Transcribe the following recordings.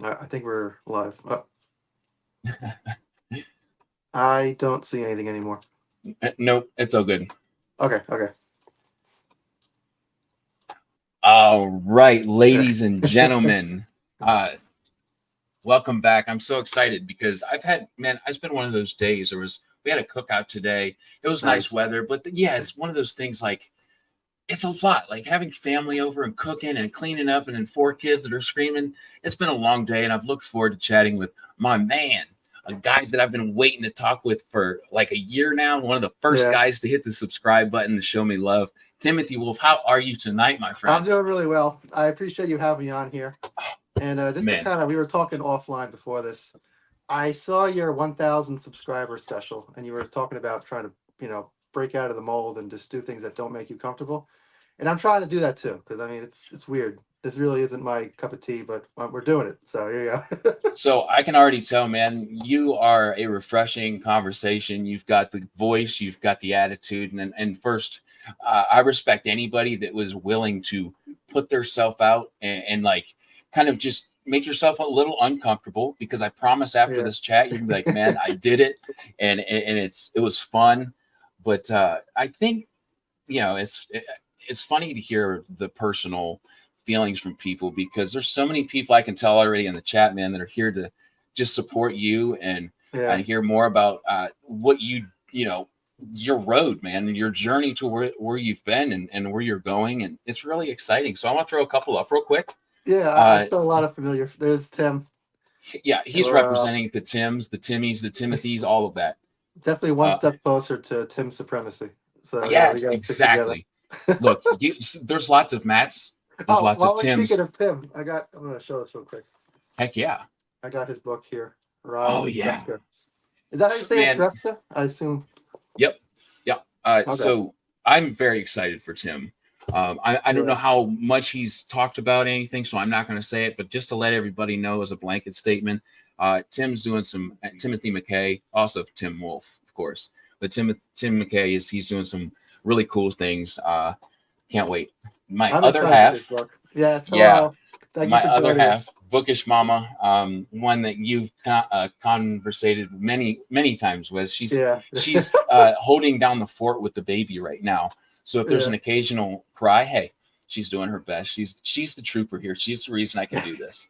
I think we're live. I don't see anything anymore. Nope, it's all good. Okay. All right, ladies and gentlemen, welcome back. I'm so excited because it's been one of those days. We had a cookout today. It was nice weather, but it's one of those things like it's a lot. Like having family over and cooking and cleaning up, and then 4 kids that are screaming. It's been a long day, and I've looked forward to chatting with my man, a guy that I've been waiting to talk with for like a year now. One of the first guys to hit the subscribe button to show me love. Timothy Wolff, how are you tonight, my friend? I'm doing really well. I appreciate you having me on here. And we were talking offline before this. I saw your 1,000 subscriber special, and you were talking about trying to, break out of the mold and just do things that don't make you comfortable. And I'm trying to do that too, because it's weird. This really isn't my cup of tea, but we're doing it. So here you go. So I can already tell, man, you are a refreshing conversation. You've got the voice, you've got the attitude, and first, I respect anybody that was willing to put their self out and like kind of just make yourself a little uncomfortable, because I promise after this chat, you're gonna be like, man, I did it. And it was fun. But I think, it's funny to hear the personal feelings from people, because there's so many people I can tell already in the chat, man, that are here to just support you and hear more about what your road, man, and your journey to where you've been and where you're going. And it's really exciting. So I want to throw a couple up real quick. Yeah, I saw a lot of familiar. There's Tim. Yeah, he's representing the Tims, the Timmies, the Timothys, all of that. Definitely one step closer to Tim supremacy. So yes, exactly. Look, there's lots of Matts. There's lots of Tims. Speaking of Tim, I'm going to show this real quick. Heck yeah. I got his book here. Jessica. Is that how you say it, Jessica? I assume. Yep. Okay. So I'm very excited for Tim. I don't know how much he's talked about anything, so I'm not going to say it, but just to let everybody know as a blanket statement, Tim's doing some Timothy McKay, also Tim Wolff, of course, but Tim McKay he's doing some really cool things. Can't wait. My other half, my other half, Bookish Mama, one that you've conversated many times with. She's holding down the fort with the baby right now. So if there's an occasional cry, hey, she's doing her best. She's the trooper here. She's the reason I can do this.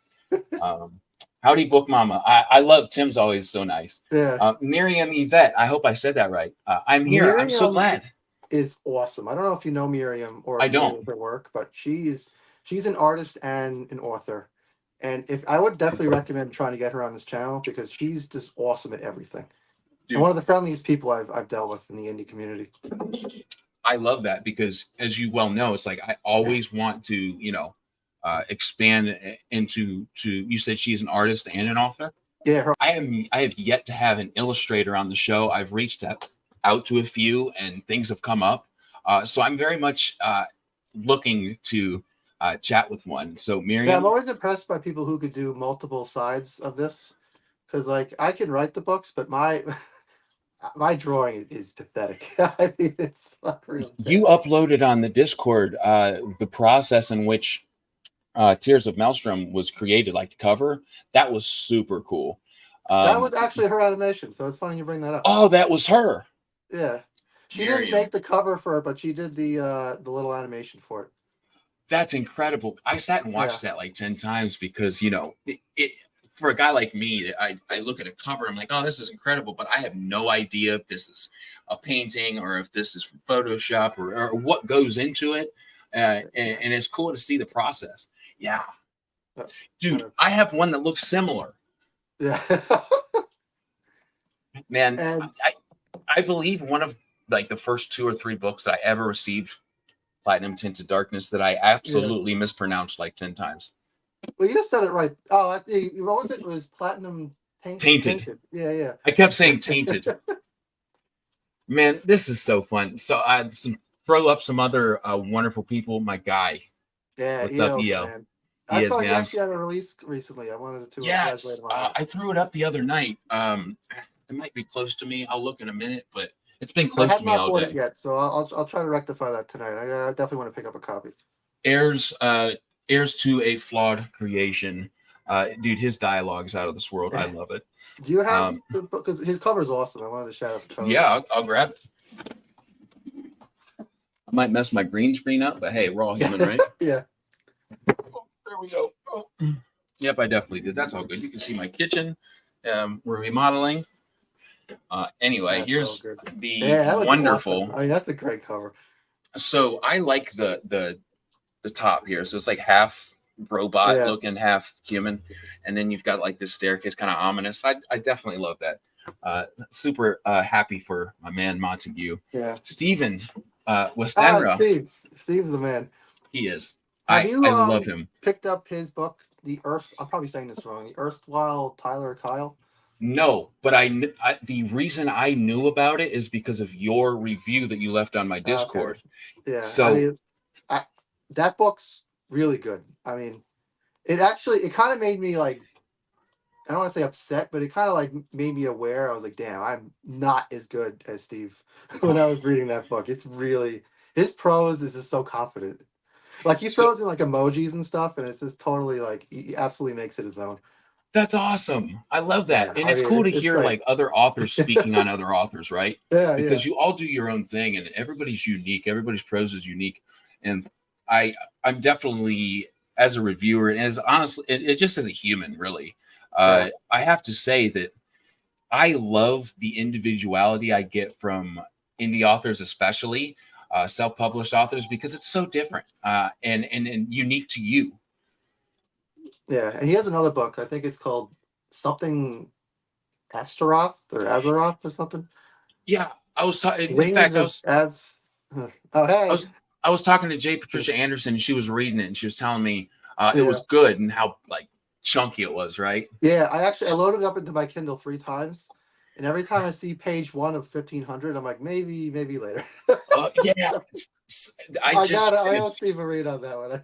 Howdy, Book Mama. I love Tim's always so nice. Miriam Evette. I hope I said that right. I'm here. Miriam, I'm so glad. Is awesome. I don't know if you know Miriam or I don't her work, but she's an artist and an author. And I would definitely recommend trying to get her on this channel, because she's just awesome at everything. Dude. And one of the friendliest people I've dealt with in the indie community. I love that, because as you well know, it's like I always want to, expand into you said she's an artist and an author. Yeah. I have yet to have an illustrator on the show. I've reached out to a few and things have come up. So I'm very much looking to chat with one. So Miriam. Yeah, I'm always impressed by people who could do multiple sides of this, because like I can write the books, but my drawing is pathetic. I mean, it's not real. You uploaded on the Discord the process in which Tears of Maelstrom was created, like the cover. That was super cool. That was actually her animation, so it's funny you bring that up. Oh, that was her. Yeah, she didn't make the cover for it, but she did the little animation for it. That's incredible. I sat and watched that like 10 times, because it for a guy like me, I look at a cover, I'm like, oh, this is incredible, but I have no idea if this is a painting or if this is from Photoshop or what goes into it. And it's cool to see the process. Yeah. Dude, I have one that looks similar. Yeah. Man, I believe one of like the first 2 or 3 books that I ever received Platinum Tinted Darkness that I absolutely mispronounced like 10 times. Well, you just said it right. Oh, what was it? It was Platinum Tainted. Yeah. I kept saying Tainted. Man, this is so fun. So throw up some other wonderful people. My guy. Yeah. What's up, EL? Man. I thought you actually had a release recently. I wanted to. Yes. I threw it up the other night. It might be close to me. I'll look in a minute, but it's been close to me all day. I have not bought it yet, so I'll try to rectify that tonight. I definitely want to pick up a copy. Heirs to a Flawed Creation. Dude, his dialogue's out of this world. I love it. Do you have the book? Because his cover's awesome. I wanted to shout out the cover. Yeah, I'll grab it. I might mess my green screen up, but hey, we're all human, right? Yeah. Oh, there we go. Oh. Yep, I definitely did. That's all good. You can see my kitchen. We're remodeling. Anyway, here's the wonderful. Awesome. I mean, that's a great cover. So I like the top here. So it's like half robot looking, half human, and then you've got like this staircase, kind of ominous. I definitely love that. Super happy for my man Montague. Yeah. Stephen Westenra. Steve's the man. He is. I love him. Picked up his book, I'm probably saying this wrong. The Erstwhile Tyler Kyle. No, but the reason I knew about it is because of your review that you left on my Discord. Okay. Yeah. So that book's really good. I mean, it kind of made me like, I don't want to say upset, but it kind of like made me aware. I was like, damn, I'm not as good as Steve when I was reading that book. It's really, his prose is just so confident. Like he throws in like emojis and stuff, and it's just totally like, he absolutely makes it his own. That's awesome. I love that. And it's cool to hear like other authors speaking on other authors, right? Yeah. Because you all do your own thing and everybody's unique. Everybody's prose is unique. And I'm definitely, as a reviewer and as honestly, it just as a human, really, I have to say that I love the individuality I get from indie authors, especially self-published authors, because it's so different and unique to you. Yeah, and he has another book. I think it's called something Asaroth or something. Yeah, I was talking. In fact, I was talking to J. Patricia Anderson, and she was reading it, and she was telling me it was good and how like chunky it was, right? Yeah, I loaded it up into my Kindle 3 times, and every time I see page 1 of 1500, I'm like, maybe later. Yeah. I don't see a read on that one.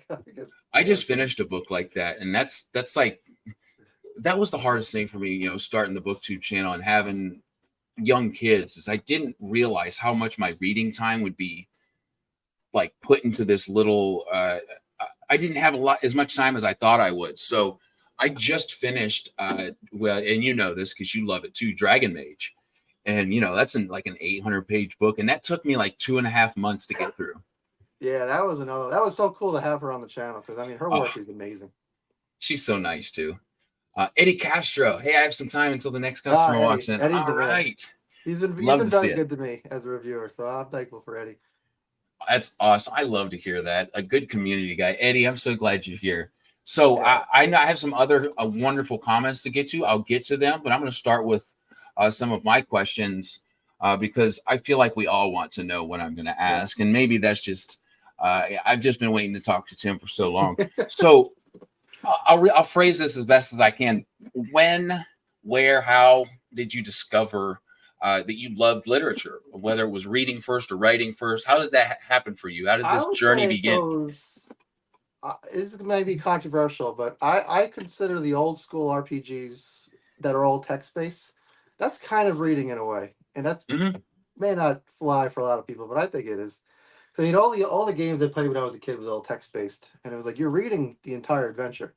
I just finished a book like that, and that's like that was the hardest thing for me, starting the Booktube channel and having young kids, is I didn't realize how much my reading time would be like put into this little I didn't have as much time as I thought I would. So I just finished well, and you know this because you love it too, Dragon Mage. And that's in like an 800-page book, and that took me like 2.5 months to get through. Yeah, that was so cool to have her on the channel, because I mean her work is amazing. She's so nice too. Eddie Castro. Hey, I have some time until the next customer walks in. Eddie's all right. He's been very good to me as a reviewer, so I'm thankful for Eddie. That's awesome. I love to hear that. A good community guy. Eddie, I'm so glad you're here. So I know I have some other wonderful comments to get to. I'll get to them, but I'm going to start with some of my questions because I feel like we all want to know what I'm going to ask. And maybe that's just, I've just been waiting to talk to Tim for so long. So I'll phrase this as best as I can. When, where, how did you discover that you loved literature, whether it was reading first or writing first? How did that happen for you? How did this journey begin? This may be controversial, but I consider the old school RPGs that are all text-based, that's kind of reading in a way. And that's may not fly for a lot of people, but I think it is. So all the games I played when I was a kid was all text-based. And it was like you're reading the entire adventure.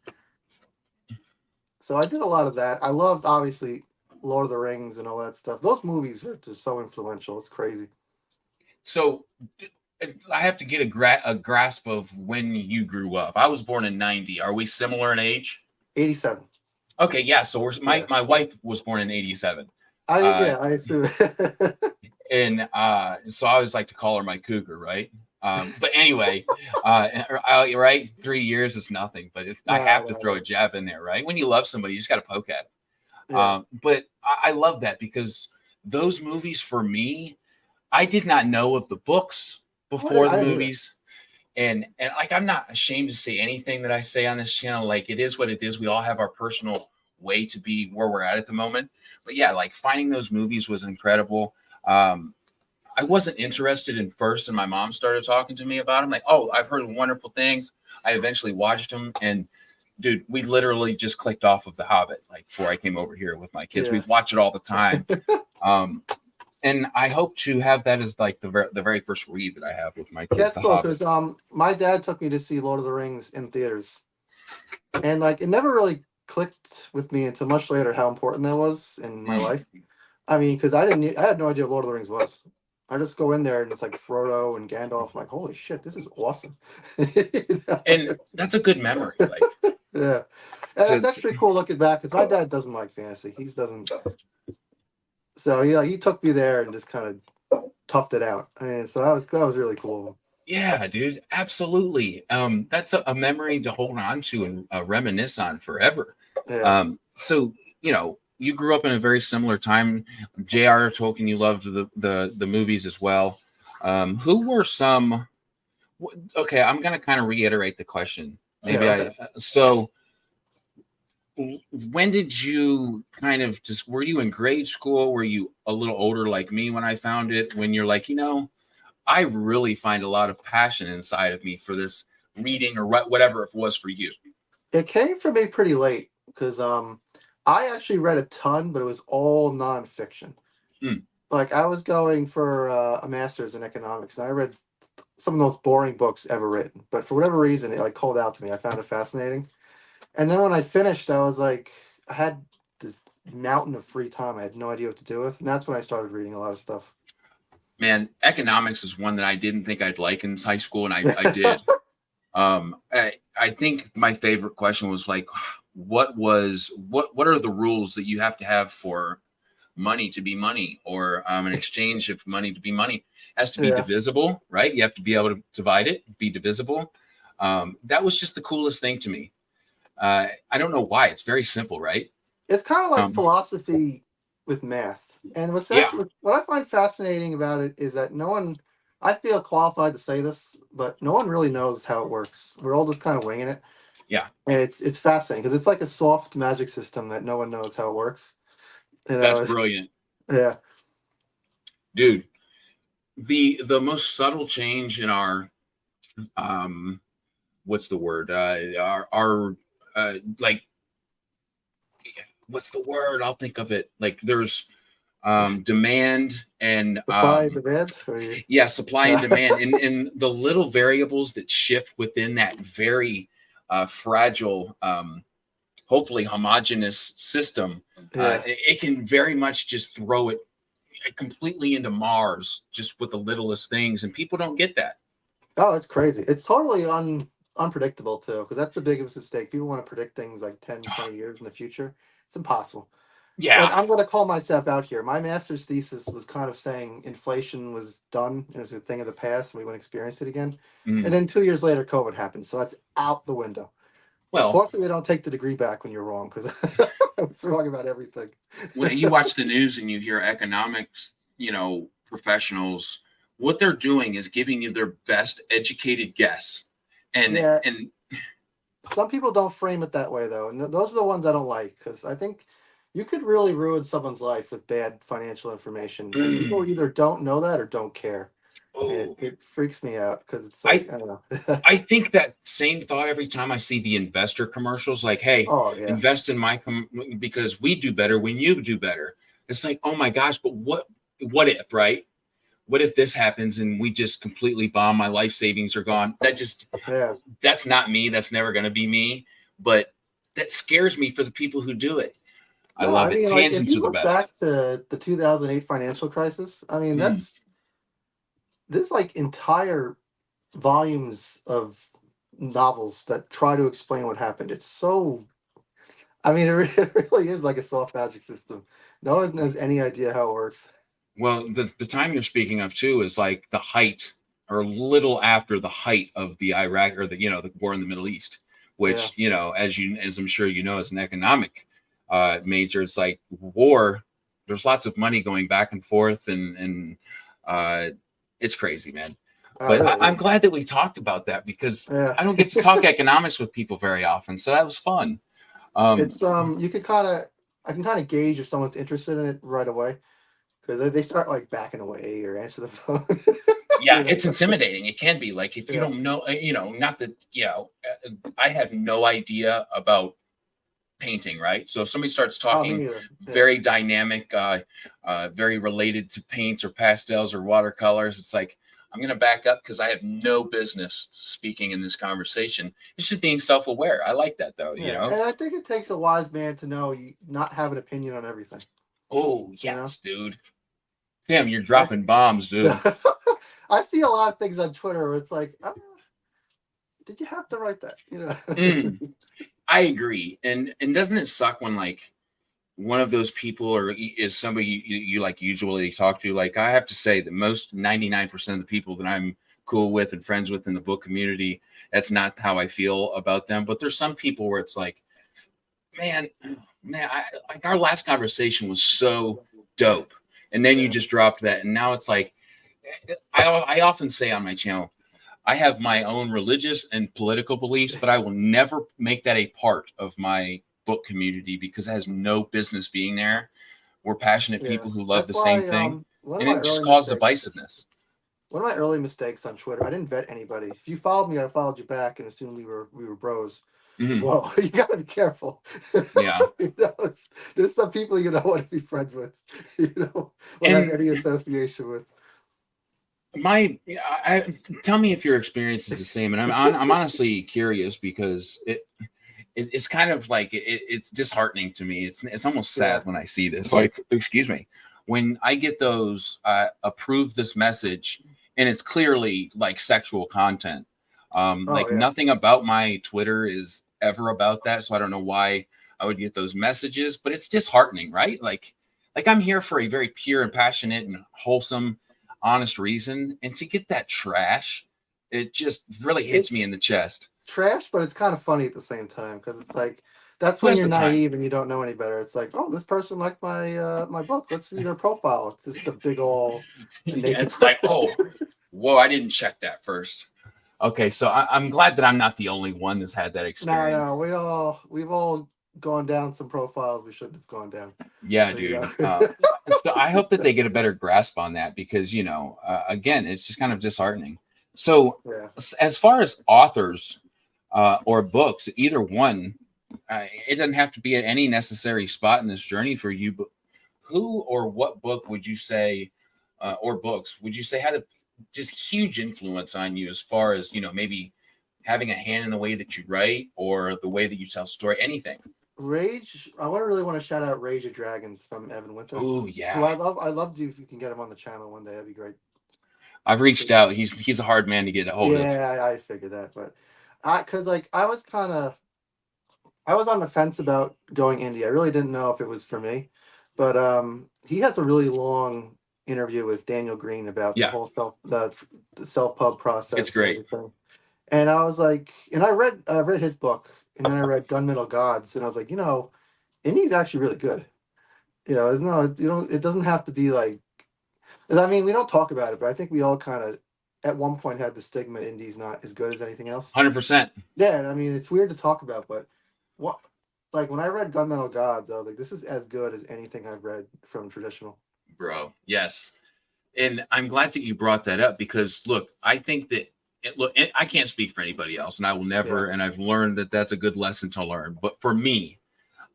So I did a lot of that. I loved, obviously, Lord of the Rings and all that stuff. Those movies are just so influential. It's crazy. So I have to get a grasp of when you grew up. I was born in 90. Are we similar in age? 87. Okay, yeah. So my wife was born in 87. I assume. And so I always like to call her my cougar, right? But anyway, right? 3 years is nothing, but I have to throw a jab in there, right? When you love somebody, you just got to poke at it. Yeah. But I love that because those movies for me, I did not know of the books before the movies. And like, I'm not ashamed to say anything that I say on this channel. Like, it is what it is. We all have our personal way to be where we're at the moment. But yeah, like finding those movies was incredible. I wasn't interested in first, and my mom started talking to me about them. Like, oh, I've heard wonderful things. I eventually watched them, and dude, we literally just clicked off of The Hobbit. Like before I came over here with my kids, we watch it all the time. And I hope to have that as like the very first read that I have with my kids. That's cool because my dad took me to see Lord of the Rings in theaters, and like it never really clicked with me until much later how important that was in my life. I mean, because I had no idea what Lord of the Rings was. I just go in there and it's like Frodo and Gandalf. I'm like, holy shit, this is awesome. You know? And that's a good memory. Like, yeah. And it's actually cool looking back because my dad doesn't like fantasy. He doesn't. So yeah, he took me there and just kind of toughed it out. I mean, so that was really cool. Yeah, dude, absolutely. That's a memory to hold on to and reminisce on forever. Yeah. So you grew up in a very similar time. J.R.R. Tolkien, you loved the movies as well. Who were some? Okay, I'm gonna kind of reiterate the question. Maybe okay. So when did you kind of were you in grade school? Were you a little older like me when I found it? When you're like, I really find a lot of passion inside of me for this reading or whatever it was for you. It came for me pretty late because I actually read a ton, but it was all nonfiction. Like I was going for a master's in economics, and I read some of the most boring books ever written. But for whatever reason, it like called out to me. I found it fascinating. And then when I finished, I was like, I had this mountain of free time. I had no idea what to do with, and that's when I started reading a lot of stuff. Man, economics is one that I didn't think I'd like in high school, and I did. I think my favorite question was like, what are the rules that you have to have for money to be money, or an exchange of money to be money? It has to be divisible, right? You have to be able to divide it, be divisible. That was just the coolest thing to me. I don't know why. It's very simple, right? It's kind of like philosophy with math. And what I find fascinating about it is that no one, I feel qualified to say this, but no one really knows how it works. We're all just kind of winging it. Yeah. And it's fascinating because it's like a soft magic system that no one knows how it works. That's brilliant. Yeah. Dude, the most subtle change in our what's the word? Our like, what's the word? I'll think of it. Like there's demand and supply and demand. Yeah, supply and demand, and the little variables that shift within that very fragile, hopefully homogeneous system. It can very much just throw it completely into Mars just with the littlest things, and people don't get that. Oh, it's crazy. It's totally unpredictable too, because that's the biggest mistake. People want to predict things like 10, 20 years in the future. It's impossible. Yeah. Like, I'm going to call myself out here. My master's thesis was kind of saying inflation was done. It was a thing of the past, and we wouldn't experience it again. And then 2 years later, COVID happened. So that's out the window. Well, fortunately, they don't take the degree back when you're wrong, because I was wrong about everything. When you watch the news and you hear economics, professionals, what they're doing is giving you their best educated guess. And some people don't frame it that way, though. And those are the ones I don't like, because I think you could really ruin someone's life with bad financial information. And people either don't know that or don't care. And it freaks me out because it's like, I don't know. I think that same thought every time I see the investor commercials, like, hey, invest in my because we do better when you do better. It's like, oh my gosh, but what if, right? What if this happens and we just completely bomb? My life savings are gone. That's not me. That's never going to be me. But that scares me for the people who do it. I love it. Like, if you look back to the 2008 financial crisis, I mean, there's like entire volumes of novels that try to explain what happened. It's so, I mean, it really is like a soft magic system. No one has any idea how it works. Well, the time you're speaking of too is like the height or little after the height of the Iraq or the war in the Middle East, which, as I'm sure you know, as an economic major, it's like war. There's lots of money going back and forth and it's crazy, man. But really I'm glad that we talked about that because I don't get to talk economics with people very often. So that was fun. It's I can kind of gauge if someone's interested in it right away because they start like backing away or answer the phone. Yeah, it's intimidating. It can be like if you don't know, not that I have no idea about painting, right? So if somebody starts talking very dynamic, very related to paints or pastels or watercolors, it's like I'm going to back up because I have no business speaking in this conversation. It's just being self-aware. I like that, though. You know, and I think it takes a wise man to know you not have an opinion on everything. Oh yes, dude. Tim, you're dropping bombs, dude. I see a lot of things on Twitter where it's like, did you have to write that? You know. I agree, and doesn't it suck when like one of those people or is somebody you like usually talk to? Like I have to say that most 99% of the people that I'm cool with and friends with in the book community, that's not how I feel about them. But there's some people where it's like, man, like our last conversation was so dope, and then you just dropped that, and now it's like, I often say on my channel, I have my own religious and political beliefs, but I will never make that a part of my book community because it has no business being there. We're passionate people who love the same thing, and it just caused divisiveness. One of my early mistakes on Twitter, I didn't vet anybody. If you followed me, I followed you back and assumed we were bros. Well, you gotta be careful. Yeah. You know, there's some people you don't want to be friends with, you know, or have any association with. Tell me if your experience is the same, and I'm honestly curious because it's kind of like it's disheartening to me. It's almost sad when I see this. Like, excuse me, when I get those approve this message, and it's clearly like sexual content. Nothing about my Twitter is ever about that, so I don't know why I would get those messages, but it's disheartening, right? Like I'm here for a very pure and passionate and wholesome, honest reason, and to get that trash, it just really hits me in the chest. Trash, but it's kind of funny at the same time because it's like that's when you're naive and you don't know any better. It's like, oh, this person liked my book. Let's see their profile. It's just a big ol'. It's like, oh, whoa, I didn't check that first. Okay, so I'm glad that I'm not the only one that's had that experience. No, we've all gone down some profiles we shouldn't have gone down. Yeah, dude. So I hope that they get a better grasp on that because, you know, again, it's just kind of disheartening. So as far as authors or books, either one, it doesn't have to be at any necessary spot in this journey for you, but who or what book would you say, or books, would you say had a just huge influence on you as far as, you know, maybe having a hand in the way that you write or the way that you tell story, anything? Rage. I really want to shout out Rage of Dragons from Evan Winter. Oh yeah. Who I love you if you can get him on the channel one day. That'd be great. I've reached out. He's a hard man to get a hold of. Yeah, I figured that, but because like I was on the fence about going indie. I really didn't know if it was for me, but he has a really long interview with Daniel Green about the whole self-pub process. It's great. And I was like, and I read his book, and then I read Gunmetal Gods, and I was like, you know, indie's actually really good. You know, it doesn't have to be like. I mean, we don't talk about it, but I think we all kind of at one point had the stigma indie's not as good as anything else. 100%. Yeah, and I mean, it's weird to talk about, but like when I read Gunmetal Gods, I was like, this is as good as anything I've read from traditional. Bro, yes. And I'm glad that you brought that up because, look, I think that, I can't speak for anybody else, and I will never, and I've learned that that's a good lesson to learn. But for me,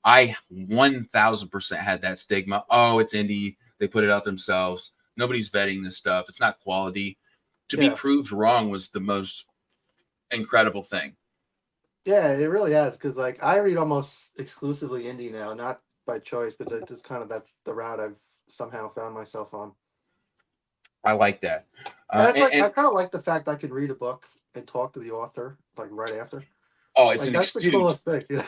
I 1,000% had that stigma. Oh, it's indie. They put it out themselves. Nobody's vetting this stuff. It's not quality. To be proved wrong was the most incredible thing. Yeah, it really has. Because like I read almost exclusively indie now, not by choice, but just kind of that's the route I've somehow found myself on. I like that. I kind of like the fact I can read a book and talk to the author like right after. Oh, it's like, that's the coolest thing. You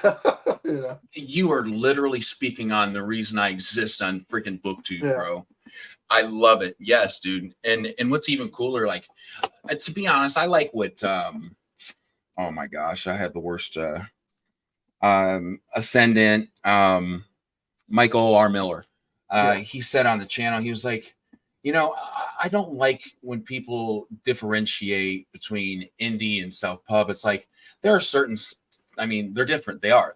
know? You are literally speaking on the reason I exist on freaking Booktube, bro. I love it. Yes, dude. And what's even cooler, like, to be honest, I like what oh my gosh, I have the worst Ascendant, Michael R. Miller. He said on the channel, he was like, you know, I don't like when people differentiate between indie and self-pub. It's like there are certain, I mean, they're different. They are.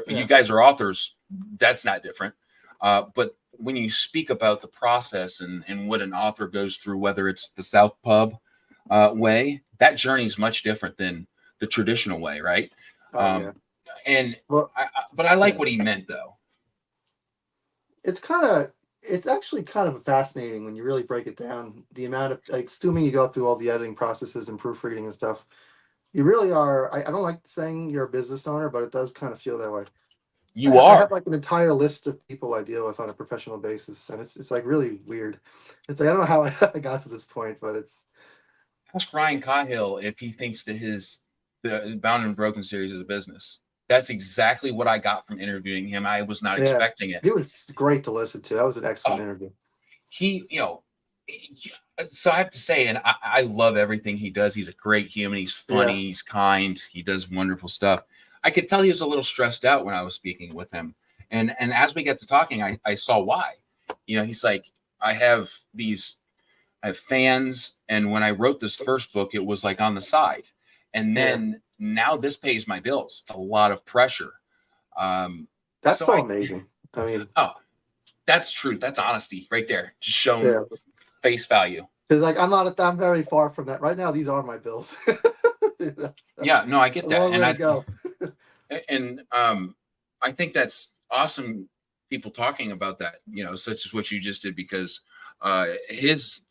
You guys are authors. That's not different. But when you speak about the process and what an author goes through, whether it's the self-pub way, that journey is much different than the traditional way, right? But I like what he meant, though. It's kind of, it's actually kind of fascinating when you really break it down. The amount of, like, assuming you go through all the editing processes and proofreading and stuff, you really are. I don't like saying you're a business owner, but it does kind of feel that way. You I have are. like an entire list of people I deal with on a professional basis, and it's like really weird. It's like I don't know how I got to this point, but it's. Ask Ryan Cahill if he thinks that the Bound and Broken series is a business. That's exactly what I got from interviewing him. I was not Yeah, expecting it. it was great to listen to. That was an excellent Oh, interview. So I have to say, and I love everything he does. He's a great human. He's funny. Yeah. He's kind. He does wonderful stuff. I could tell he was a little stressed out when I was speaking with him. And as we get to talking, I saw why. He's like, I have fans. And when I wrote this first book, it was like on the side. And then now this pays my bills. It's a lot of pressure. That's so amazing. I mean, that's truth. That's honesty right there. Just showing face value. Because like I'm very far from that right now. These are my bills. Yeah, no, I get that. Long way to go. And I think that's awesome. People talking about that, such as what you just did, because his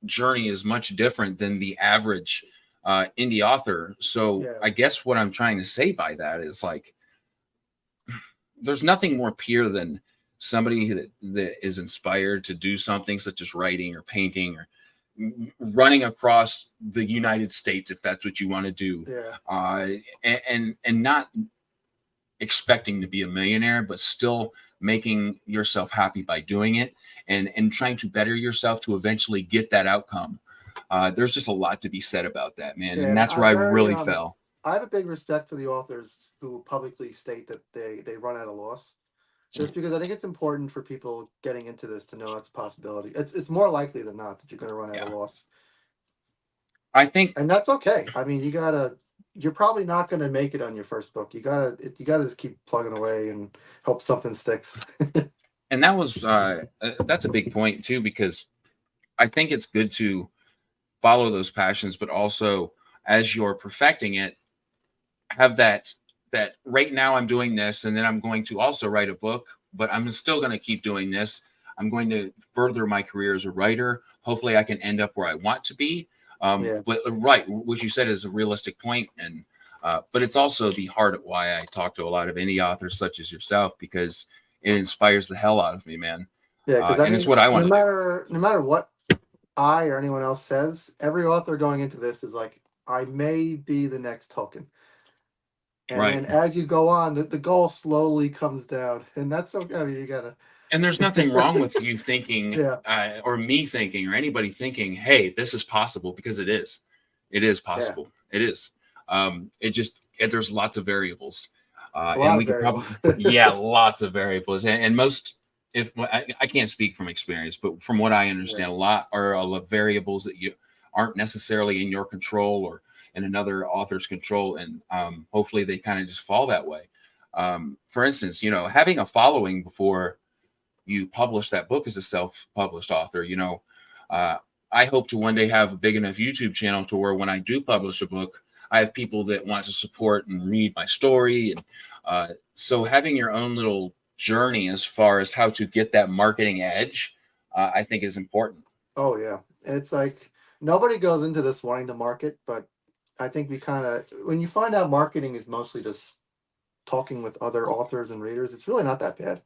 journey is much different than the average indie author. So I guess what I'm trying to say by that is, like, there's nothing more pure than somebody that is inspired to do something such as writing or painting or running across the United States, if that's what you want to do. And not expecting to be a millionaire, but still making yourself happy by doing it, and trying to better yourself to eventually get that outcome. There's just a lot to be said about that, man. And that's where I really fell. I have a big respect for the authors who publicly state that they run at a loss. Just because I think it's important for people getting into this to know that's a possibility. It's more likely than not that you're going to run at a loss. I think, and that's okay. I mean, you're probably not going to make it on your first book. You gotta just keep plugging away and hope something sticks. And that was that's a big point too, because I think it's good to follow those passions, but also as you're perfecting it, have that right now I'm doing this, and then I'm going to also write a book, but I'm still going to keep doing this. I'm going to further my career as a writer. Hopefully I can end up where I want to be. But right, what you said is a realistic point, and but it's also the heart of why I talk to a lot of indie authors such as yourself, because it inspires the hell out of me, man. Yeah, because it's what I want to do. No matter what I or anyone else says, every author going into this is like, I may be the next Tolkien. And then as you go on, the goal slowly comes down, and that's okay. I mean, you gotta. And there's nothing wrong with you thinking, or me thinking, or anybody thinking, "Hey, this is possible," because it is. It is possible. It is. There's lots of variables, and we could probably, lots of variables, and most. If I can't speak from experience, but from what I understand, a lot are variables that you aren't necessarily in your control or in another author's control, and hopefully they kind of just fall that way. For instance, having a following before you publish that book as a self-published author, I hope to one day have a big enough YouTube channel to where when I do publish a book, I have people that want to support and read my story. And so having your own little journey as far as how to get that marketing edge, I think is important. Oh yeah. It's like nobody goes into this wanting to market, but I think when you find out marketing is mostly just talking with other authors and readers, it's really not that bad.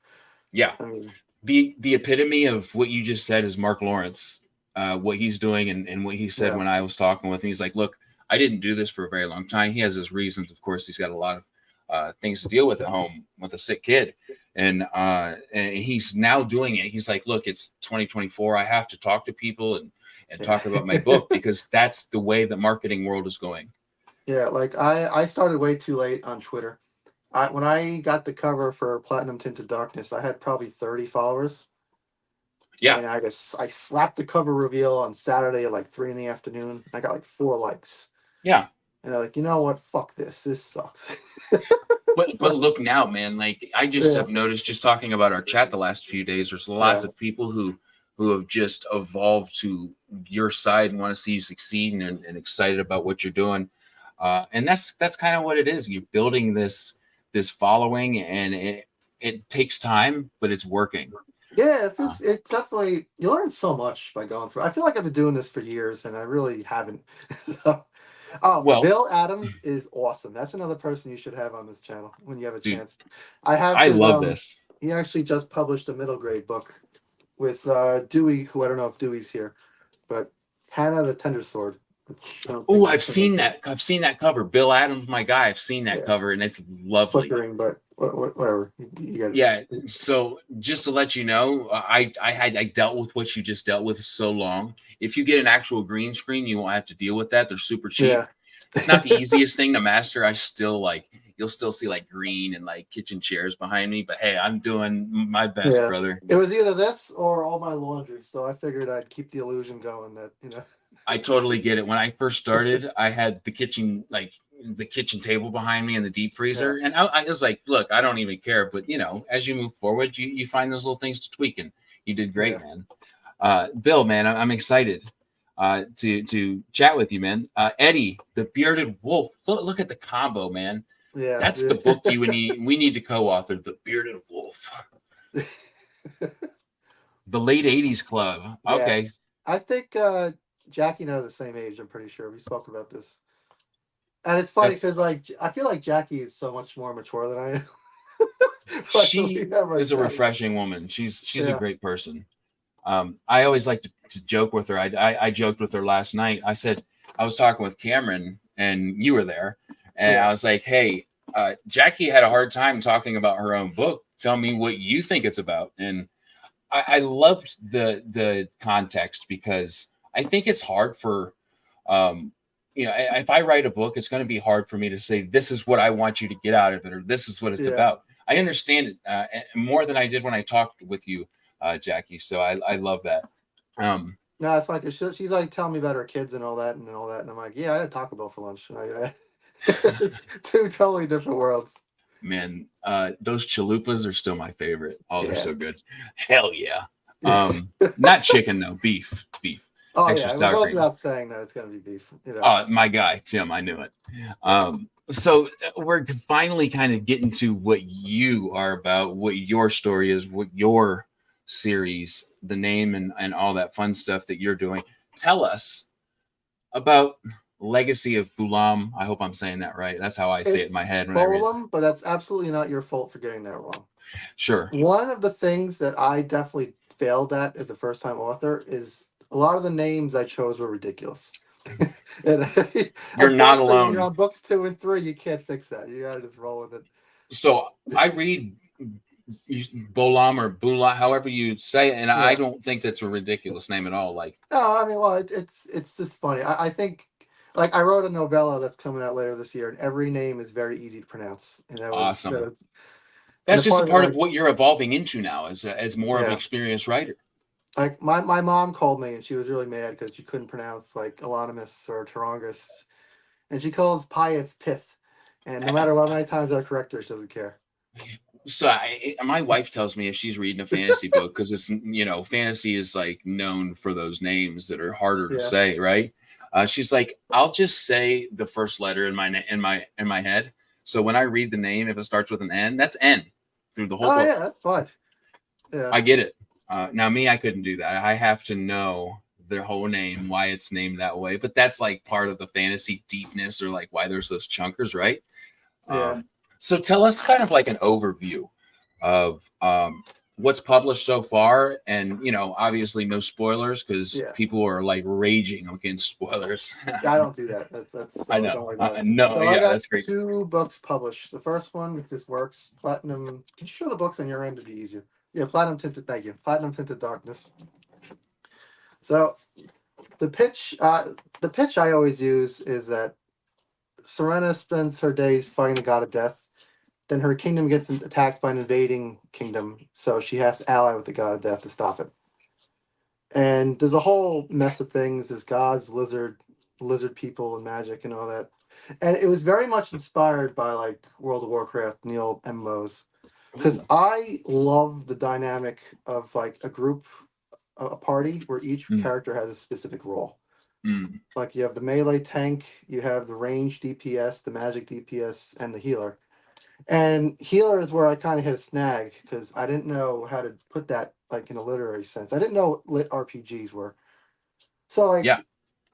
Yeah. I mean, the epitome of what you just said is Mark Lawrence, what he's doing and what he said when I was talking with him. He's like, look, I didn't do this for a very long time. He has his reasons. Of course, he's got a lot of things to deal with at home with a sick kid. And he's now doing it. He's like, look, it's 2024. I have to talk to people and talk about my book, because that's the way the marketing world is going. Yeah, like I started way too late on Twitter. When I got the cover for Platinum Tinted Darkness, I had probably 30 followers. Yeah. And I slapped the cover reveal on Saturday at like 3 p.m. I got like 4 likes. Yeah. And they're like, you know what? Fuck this. This sucks. But look now, man. Like, I just have noticed, just talking about our chat the last few days, there's lots of people who have just evolved to your side and want to see you succeed and excited about what you're doing. And that's kind of what it is. You're building this following, and it takes time, but it's working. Yeah, it's definitely, you learn so much by going through. I feel like I've been doing this for years and I really haven't. So, oh, Well, Bill Adams is awesome. That's another person you should have on this channel when you have a dude, chance. I have I his love this. he actually just published a middle grade book with Dewey, who I don't know if Dewey's here, but Hannah the Tender Sword. Which I don't Oh, think I've is seen that. I've seen that cover. Bill Adams, my guy. I've seen that yeah, cover, and it's it's lovely. flickering, but whatever. You got it. Yeah. So just to let you know, I dealt with what you just dealt with so long. If you get an actual green screen, you won't have to deal with that. They're super cheap. Yeah. It's not the easiest thing to master. I still you'll still see like green and like kitchen chairs behind me, but hey, I'm doing my best, Yeah. brother. It was either this or all my laundry, so I figured I'd keep the illusion going that, I totally get it. When I first started, I had the kitchen table behind me and the deep freezer, and I was like, look, I don't even care. But as you move forward, you find those little things to tweak, and you did great, man. Bill, man, I'm excited to chat with you, man. Eddie, the bearded wolf. Look at the combo, man. Yeah, That's the book we need to co-author, the bearded wolf. The late 80s club. Okay. Yes. I think Jackie and I are the same age, I'm pretty sure. We spoke about this. And it's funny because I feel like Jackie is so much more mature than I am. She is a refreshing woman. She's a great person. I always like to joke with her. I joked with her last night. I said, I was talking with Cameron and you were there. And I was like, hey, Jackie had a hard time talking about her own book. Tell me what you think it's about. And I loved the context because I think it's hard for, if I write a book, it's going to be hard for me to say, this is what I want you to get out of it, or this is what it's about. I understand it more than I did when I talked with you, Jackie. So I love that. No, it's funny because she's like telling me about her kids and all that. And I'm like, yeah, I had Taco Bell for lunch. It's two totally different worlds. Man, those chalupas are still my favorite. Oh, they're so good. Hell yeah. Not chicken though, beef. Oh extra yeah, sour we're both cream. without saying that it's gonna be beef. My guy Tim, I knew it. So we're finally kind of getting to what you are about, what your story is, what your series, the name, and all that fun stuff that you're doing. Tell us about Legacy of Boulom. I hope I'm saying that right. That's how I say it in my head when I read it. But that's absolutely not your fault for getting that wrong. Sure. One of the things that I definitely failed at as a first-time author is a lot of the names I chose were ridiculous. And you're not alone. When you're on books 2 and 3, you can't fix that. You gotta just roll with it. So I read Boulom or Bula, however you say it, and I don't think that's a ridiculous name at all. No, I mean, well, it's just funny. I think, like, I wrote a novella that's coming out later this year, and every name is very easy to pronounce. And that was awesome. That's just a part of what you're evolving into now as more of an experienced writer. Like my mom called me and she was really mad because she couldn't pronounce like Elonimus or Tarongus, and she calls Pyeth Pith, and no matter how many times I correct her, she doesn't care. So my wife tells me if she's reading a fantasy book, because it's fantasy is like known for those names that are harder to say, right? She's like, I'll just say the first letter in my head. So when I read the name, if it starts with an N, that's N through the whole book. Yeah, that's fine. Yeah, I get it. Now me, I couldn't do that. I have to know their whole name, why it's named that way. But that's like part of the fantasy deepness, or like why there's those chunkers, right? Yeah. So tell us kind of like an overview of what's published so far, and obviously no spoilers because people are like raging against spoilers. I don't do that. That's I know. So I got that's great. 2 books published. The first one, if this works, Platinum. Can you show the books on your end to be easier? Yeah, Platinum Tinted. Thank you. Platinum Tinted Darkness. So the pitch I always use is that Serena spends her days fighting the god of death. Then her kingdom gets attacked by an invading kingdom, so she has to ally with the god of death to stop it. And there's a whole mess of things. There's gods, lizard people, and magic and all that. And it was very much inspired by like World of Warcraft and the old MMOs. Because I love the dynamic of like a group, a party where each character has a specific role. Like you have the melee tank, you have the range DPS, the magic DPS, and the healer. And healer is where I kind of hit a snag because I didn't know how to put that like in a literary sense. I didn't know what lit RPGs were. So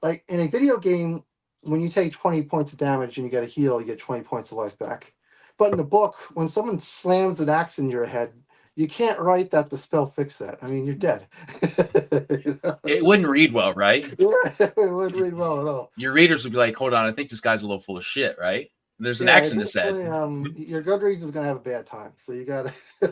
like in a video game, when you take 20 points of damage and you get a heal, you get 20 points of life back. But in the book, when someone slams an axe in your head, you can't write that the spell fixed that. I mean, you're dead. You know? It wouldn't read well, right? Yeah, it wouldn't read well at all. Your readers would be like, hold on, I think this guy's a little full of shit, right? There's an Yeah, axe in his head. your Goodreads is gonna have a bad time, so you gotta. I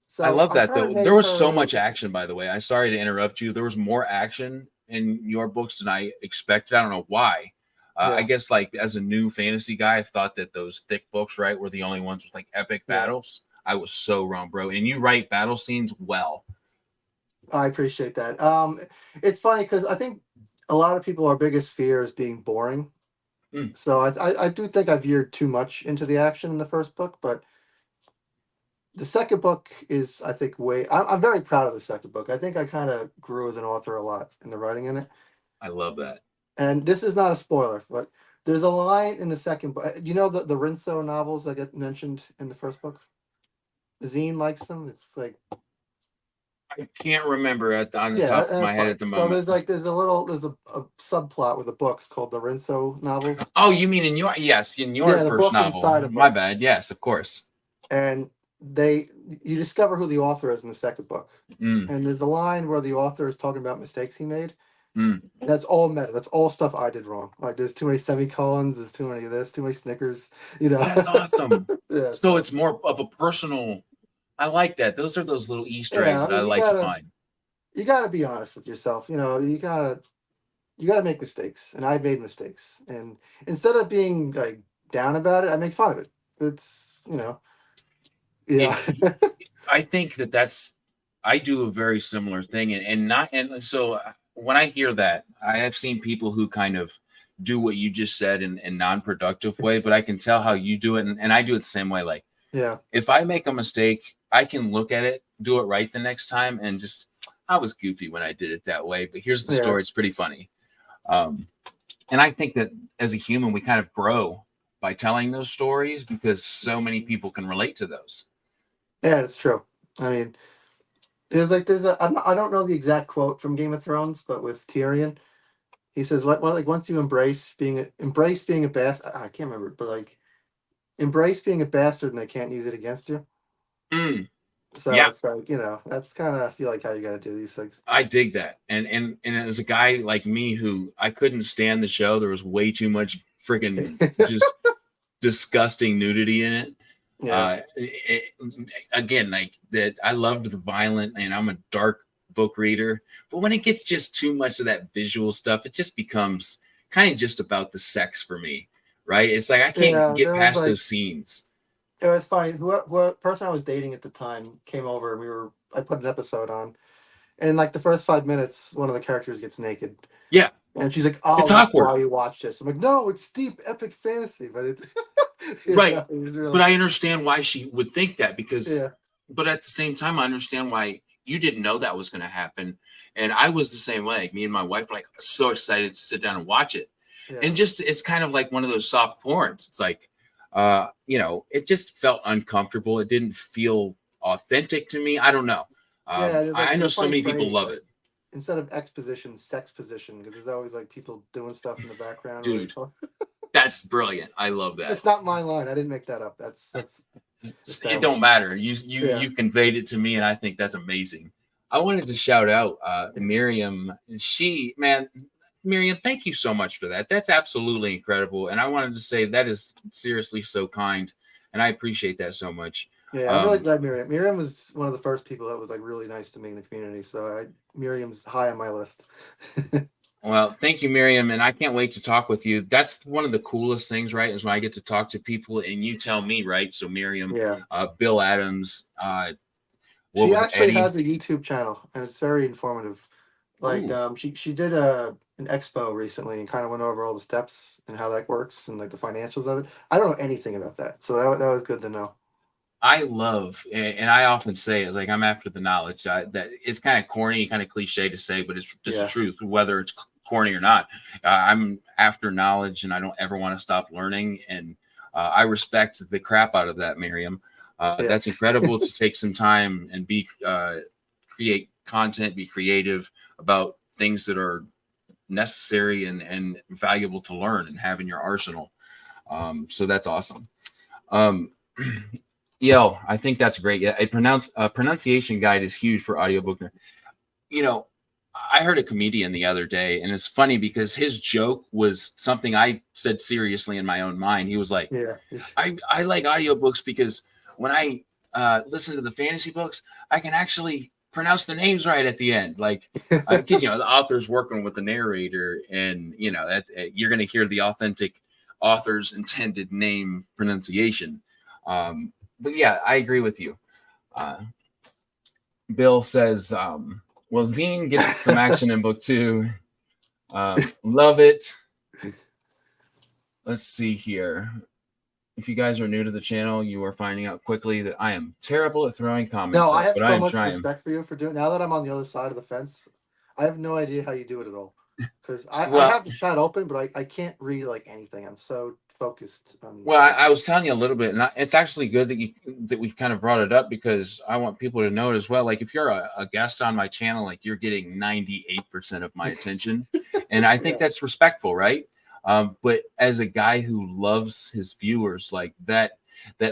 So love that trying to though. make There was so her- much action, by the way. I'm sorry to interrupt you. There was more action in your books than I expected. I don't know why. I Yeah. guess like as a new fantasy guy, I thought that those thick books, right, were the only ones with like epic Yeah. battles. I was so wrong, bro. And you write battle scenes well. I appreciate that. It's funny because I think a lot of people, our biggest fear is being boring. Mm. So I do think I veered too much into the action in the first book, but the second book is, I think, I'm very proud of the second book. I think I kind of grew as an author a lot in the writing in it. I love that. And this is not a spoiler, but there's a line in the second book. You know the Rinso novels that get mentioned in the first book? Zine likes them. It's like I can't remember on the yeah, top of my that's head fine. at the So moment. there's a subplot with a book called the Rinso novels. Oh, you mean in your Yeah, the first book novel? inside of My book. bad. Yes, of course. And you discover who the author is in the second book. Mm, And there's a line where the author is talking about mistakes he made. mm. And that's all meta. That's all stuff I did wrong. Like there's too many semicolons, there's too many of this, too many Snickers, you know. That's awesome. Yeah, So it's more of a personal. I like that. Those are those little Easter eggs yeah, that I like to find. you gotta be honest with yourself. You know, you gotta make mistakes. And I made mistakes. And instead of being like down about it, I make fun of it. It's yeah. I think that's I do a very similar thing, and so when I hear that, I have seen people who kind of do what you just said in a non-productive way, but I can tell how you do it, and I do it the same way. Like Yeah. if I make a mistake, I can look at it, do it right the next time, and just I was goofy when I did it that way, but here's the story. It's pretty funny. And I think that as a human, we kind of grow by telling those stories because so many people can relate to those. Yeah, it's true. I mean, I don't know the exact quote from Game of Thrones, but with Tyrion, he says, like once you embrace being a bastard, I can't remember, but like embrace being a bastard and they can't use it against you. Mm. So Yeah. it's like, that's kind of, I feel like how you got to do these things. I dig that. And as a guy like me who I couldn't stand the show, there was way too much freaking just disgusting nudity in it. Yeah. Again, like that, I loved the violent, and I'm a dark book reader, but when it gets just too much of that visual stuff, it just becomes kind of just about the sex for me, right? It's like I can't get past those scenes. It was funny. What person I was dating at the time came over, and I put an episode on, and like the first 5 minutes, one of the characters gets naked. Yeah. And she's like, "Oh, it's that's awkward. why you watch this." I'm like, "No, it's deep, epic fantasy, but it's right." Really... But I understand why she would think that because, yeah. But at the same time, I understand why you didn't know that was going to happen, and I was the same way. Like, me and my wife were like so excited to sit down and watch it, and it's kind of like one of those soft porns. It's like, it just felt uncomfortable. It didn't feel authentic to me. I don't know. I know so many people love it. Instead of exposition, sex position, because there's always like people doing stuff in the background. Dude, that's brilliant. I love that. It's not my line. I didn't make that up. That's it don't matter. You conveyed it to me, and I think that's amazing. I wanted to shout out Miriam. Miriam, thank you so much for that. That's absolutely incredible. And I wanted to say that is seriously so kind, and I appreciate that so much. Yeah, I'm really glad Miriam was one of the first people that was like really nice to me in the community. So Miriam's high on my list. Well, thank you, Miriam, and I can't wait to talk with you. That's one of the coolest things, right? Is when I get to talk to people and you tell me, right? So Miriam, Bill Adams, she actually has a YouTube channel, and it's very informative. Like, she did an expo recently and kind of went over all the steps and how that works and like the financials of it. I don't know anything about that, so that was good to know. I love, and I often say it, like I'm after the knowledge. That it's kind of corny, kind of cliche to say, but it's just the truth, whether it's corny or not. I'm after knowledge, and I don't ever want to stop learning. And I respect the crap out of that, Miriam. That's incredible to take some time and create content, be creative about things that are necessary and valuable to learn and have in your arsenal. So that's awesome. I think that's great. Yeah, a pronunciation guide is huge for audiobook. You know, I heard a comedian the other day, and it's funny because his joke was something I said seriously in my own mind. He was like, I like audiobooks because when I listen to the fantasy books, I can actually pronounce the names right at the end. Like, because, the author's working with the narrator, and, that you're going to hear the authentic author's intended name pronunciation. But yeah, I agree with you. Bill says, well, Zine gets some action in book 2. Love it. Let's see here. If you guys are new to the channel, you are finding out quickly that I am terrible at throwing comments. No, I have so much respect for you for doing. Now that I'm on the other side of the fence, I have no idea how you do it at all. Because I have the chat open, but I can't read like anything. I'm so focused on. Well, I was telling you a little bit, and it's actually good that we've kind of brought it up, because I want people to know it as well. Like, if you're a guest on my channel, like, you're getting 98% of my attention, and I think that's respectful, right? But as a guy who loves his viewers, like that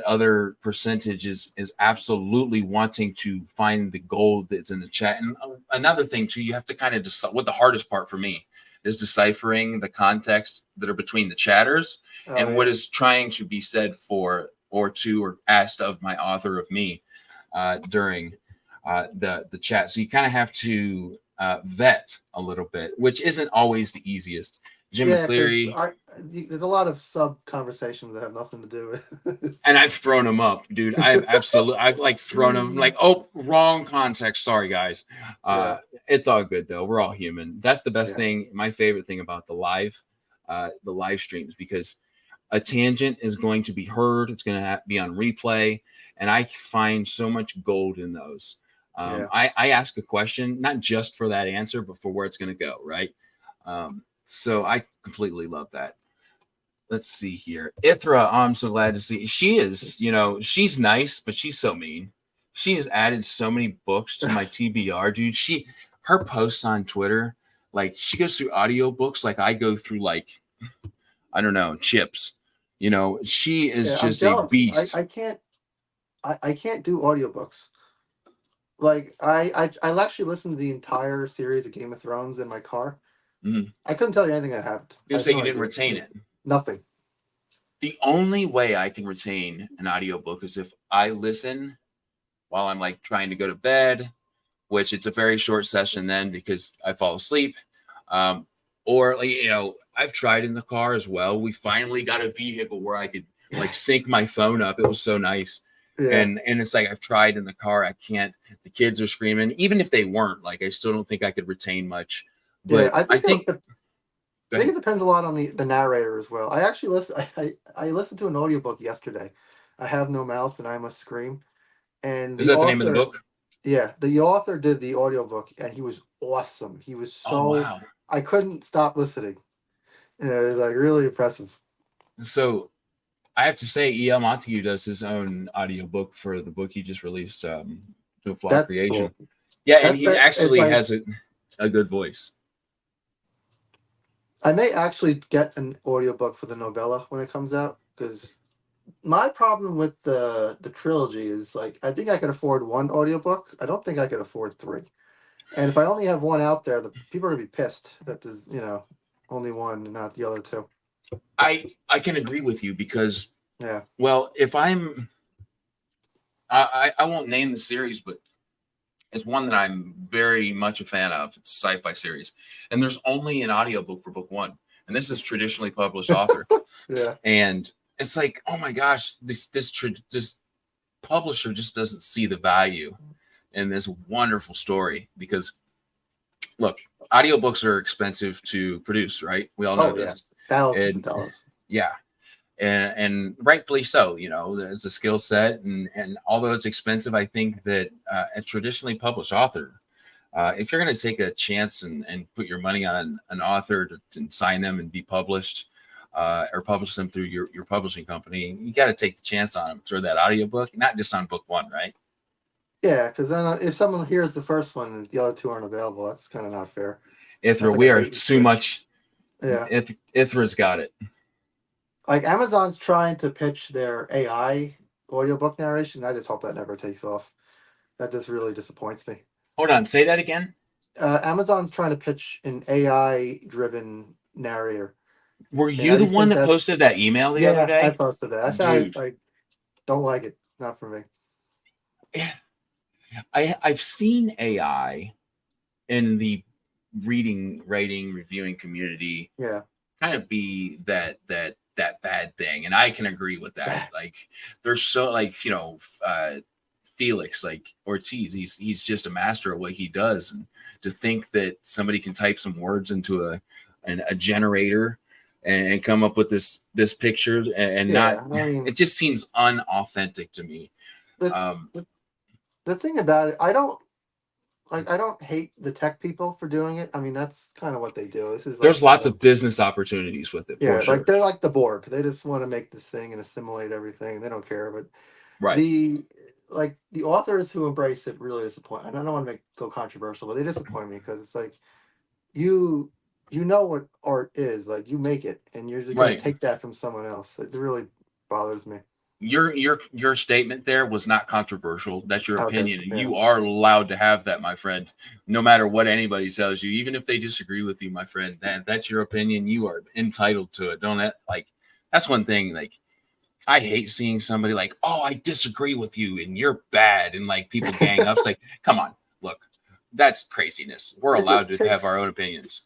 other percentage is absolutely wanting to find the gold that's in the chat. And another thing too, you have to kind of decide what the hardest part for me is, deciphering the context that are between the chatters and what is trying to be said for or asked of my author of me during the chat. So you kind of have to vet a little bit, which isn't always the easiest. Jim McCleary. There's a lot of sub conversations that have nothing to do with. And I've thrown them up, dude. I've like thrown them like, oh, wrong context. Sorry, guys. It's all good though. We're all human. That's the best thing. My favorite thing about the live streams, because a tangent is going to be heard. It's going to be on replay, and I find so much gold in those. I ask a question not just for that answer, but for where it's going to go. Right. So I completely love that. Let's see here. Ithra, I'm so glad to see. She is, she's nice, but she's so mean. She has added so many books to my TBR, dude. Her posts on Twitter, like, she goes through audiobooks like I go through, like, I don't know, chips. She is just a beast. I can't do audiobooks. Like, I actually listened to the entire series of Game of Thrones in my car. Mm-hmm. I couldn't tell you anything that happened. You say you didn't retain it. Nothing. The only way I can retain an audiobook is if I listen while I'm like trying to go to bed, which it's a very short session then because I fall asleep. Or like, I've tried in the car as well. We finally got a vehicle where I could like sync my phone up. It was so nice. Yeah. And it's like, I've tried in the car. I can't. The kids are screaming. Even if they weren't, like, I still don't think I could retain much. But I think it depends a lot on the narrator as well. I actually listened to an audiobook yesterday. I Have No Mouth and I Must Scream. And is that the name of the book? Yeah, the author did the audiobook, and he was awesome. He was so I couldn't stop listening. It was like really impressive. So I have to say, E.L. Montague does his own audiobook for the book he just released, To a Flawed Creation. Cool. Yeah, and he actually has a good voice. I may actually get an audiobook for the novella when it comes out, because my problem with the trilogy is, like, I think I could afford one audiobook. I don't think I could afford 3. And if I only have one out there, the people are going to be pissed that there's, only one and not the other 2. I can agree with you because, well, if I won't name the series, but it's one that I'm very much a fan of. It's a sci-fi series. And there's only an audiobook for book 1. And this is traditionally published author. And it's like, oh my gosh, this publisher just doesn't see the value in this wonderful story. Because, look, audiobooks are expensive to produce, right? We all know this. Thousands of dollars. Yeah. And rightfully so, there's a skill set, and although it's expensive, I think that a traditionally published author, if you're going to take a chance and put your money on an author to sign them and be published, or publish them through your publishing company. You got to take the chance on them, throw that audiobook, not just on book one, right? Yeah, because then if someone hears the first one and the other two aren't available, that's kind of not fair. Ithra, we are too much. Yeah, Ithra's got it. Like Amazon's trying to pitch their AI audiobook narration. I just hope that never takes off. That just really disappoints me. Hold on, say that again. Amazon's trying to pitch an AI-driven narrator. Were you the one that posted that email the other day? Yeah, I posted that. I don't like it. Not for me. I've seen AI in the reading, writing, reviewing community. Yeah. Kind of be that bad thing, and I can agree with that. Like, there's so Felix, like Ortiz, he's just a master at what he does, and to think that somebody can type some words into a generator and come up with this picture and it just seems unauthentic to me. The thing about it, I don't hate the tech people for doing it. I mean, that's kind of what they do. There's lots of business opportunities with it. Yeah, for sure. Like they're like the Borg. They just want to make this thing and assimilate everything. They don't care. But right. The authors who embrace it really disappoint. And I don't want to go controversial, but they disappoint me because it's like you know what art is. Like, you make it, and you're just going to take that from someone else. It really bothers me. Your statement there was not controversial. That's your opinion, and you are allowed to have that, my friend. No matter what anybody tells you, even if they disagree with you, my friend, that's your opinion. You are entitled to it. That's one thing. Like, I hate seeing somebody like, oh, I disagree with you and you're bad, and like people gang up. It's like, come on, look, that's craziness. We're allowed to have our own opinions.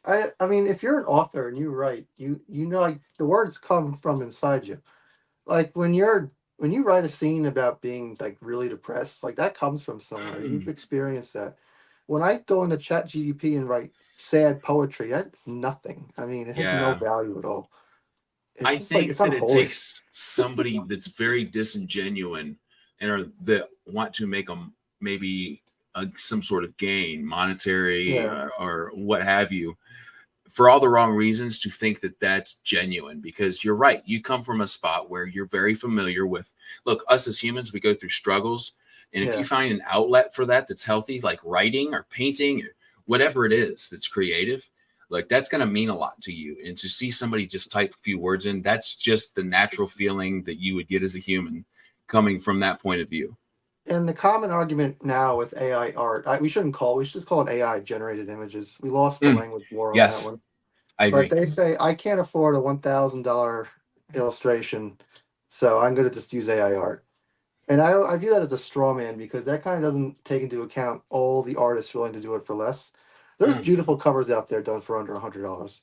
I mean, if you're an author and you write, you know, like, the words come from inside you. Like when you write a scene about being like really depressed, like that comes from somewhere. You've experienced that. When I go into ChatGPT and write sad poetry, that's nothing. I mean, it has no value at all. I think that it takes somebody that's very disingenuous that want to make them maybe some sort of gain, monetary or what have you, for all the wrong reasons, to think that that's genuine. Because you're right. You come from a spot where you're very familiar with, look, us as humans, we go through struggles. And if you find an outlet for that's healthy, like writing or painting or whatever it is that's creative, like, that's going to mean a lot to you. And to see somebody just type a few words in, that's just the natural feeling that you would get as a human coming from that point of view. And the common argument now with AI art, we should just call it AI generated images. We lost the language war on that one. I agree. But they say, I can't afford a $1,000 illustration, so I'm going to just use AI art. And I view that as a straw man, because that kind of doesn't take into account all the artists willing to do it for less. There's beautiful covers out there done for under $100.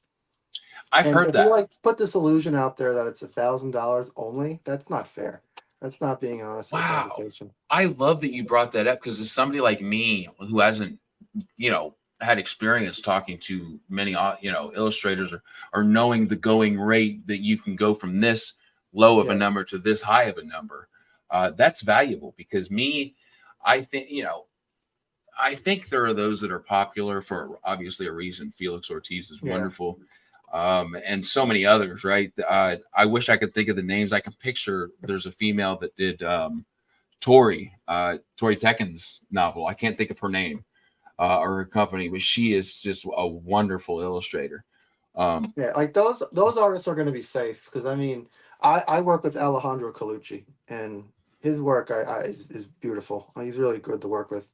I've heard that. If you put this illusion out there that it's $1,000 only, that's not fair. That's not being honest in the conversation. I love that you brought that up, because as somebody like me who hasn't, had experience talking to many, illustrators or knowing the going rate that you can go from this low of a number to this high of a number, that's valuable. Because I think there are those that are popular for obviously a reason. Felix Ortiz is wonderful. And so many others, right? I wish I could think of the names. I can picture there's a female that did Tori Tekken's novel. I can't think of her name or her company, but she is just a wonderful illustrator. Like those artists are going to be safe, because I mean, I work with Alejandro Kuchi, and his work is beautiful. He's really good to work with.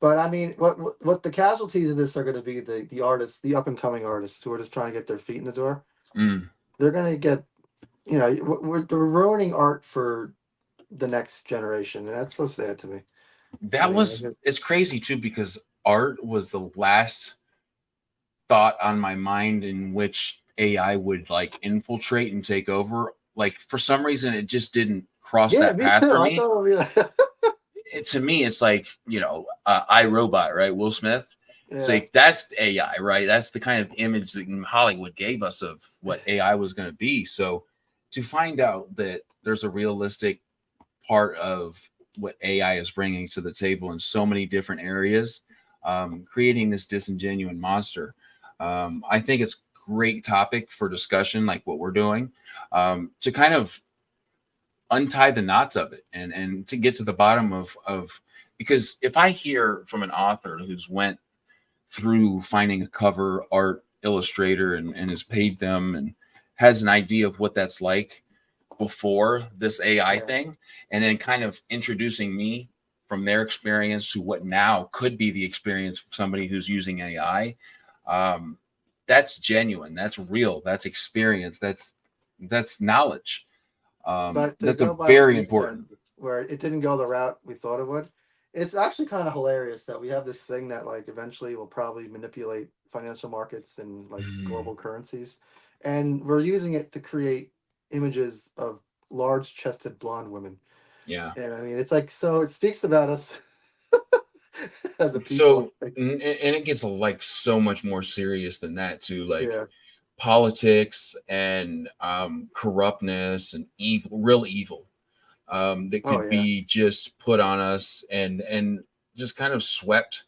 But I mean, what the casualties of this are going to be the artists, the up and coming artists who are just trying to get their feet in the door. They're going to get, we're ruining art for the next generation, and that's so sad to me. It's crazy too, because art was the last thought on my mind in which AI would like infiltrate and take over. Like, for some reason, it just didn't cross that path for me. To me, it's like, iRobot, right? Will Smith. It's like, that's AI, right? That's the kind of image that Hollywood gave us of what AI was going to be. So to find out that there's a realistic part of what AI is bringing to the table in so many different areas, creating this disingenuous monster, I think it's great topic for discussion, like what we're doing, to kind of untie the knots of it and to get to the bottom of because if I hear from an author who's went through finding a cover art illustrator and has paid them and has an idea of what that's like before this AI thing, and then kind of introducing me from their experience to what now could be the experience of somebody who's using AI, that's genuine, that's real, that's experience, that's knowledge. But to That's a go by what very you important. said, where it didn't go the route we thought it would, it's actually kind of hilarious that we have this thing that like eventually will probably manipulate financial markets and like global currencies, and we're using it to create images of large-chested blonde women. Yeah. And I mean, it's like, so it speaks about us as a people. So, and it gets like so much more serious than that too, like Yeah. politics and corruptness and evil, real evil, that could be just put on us and just kind of swept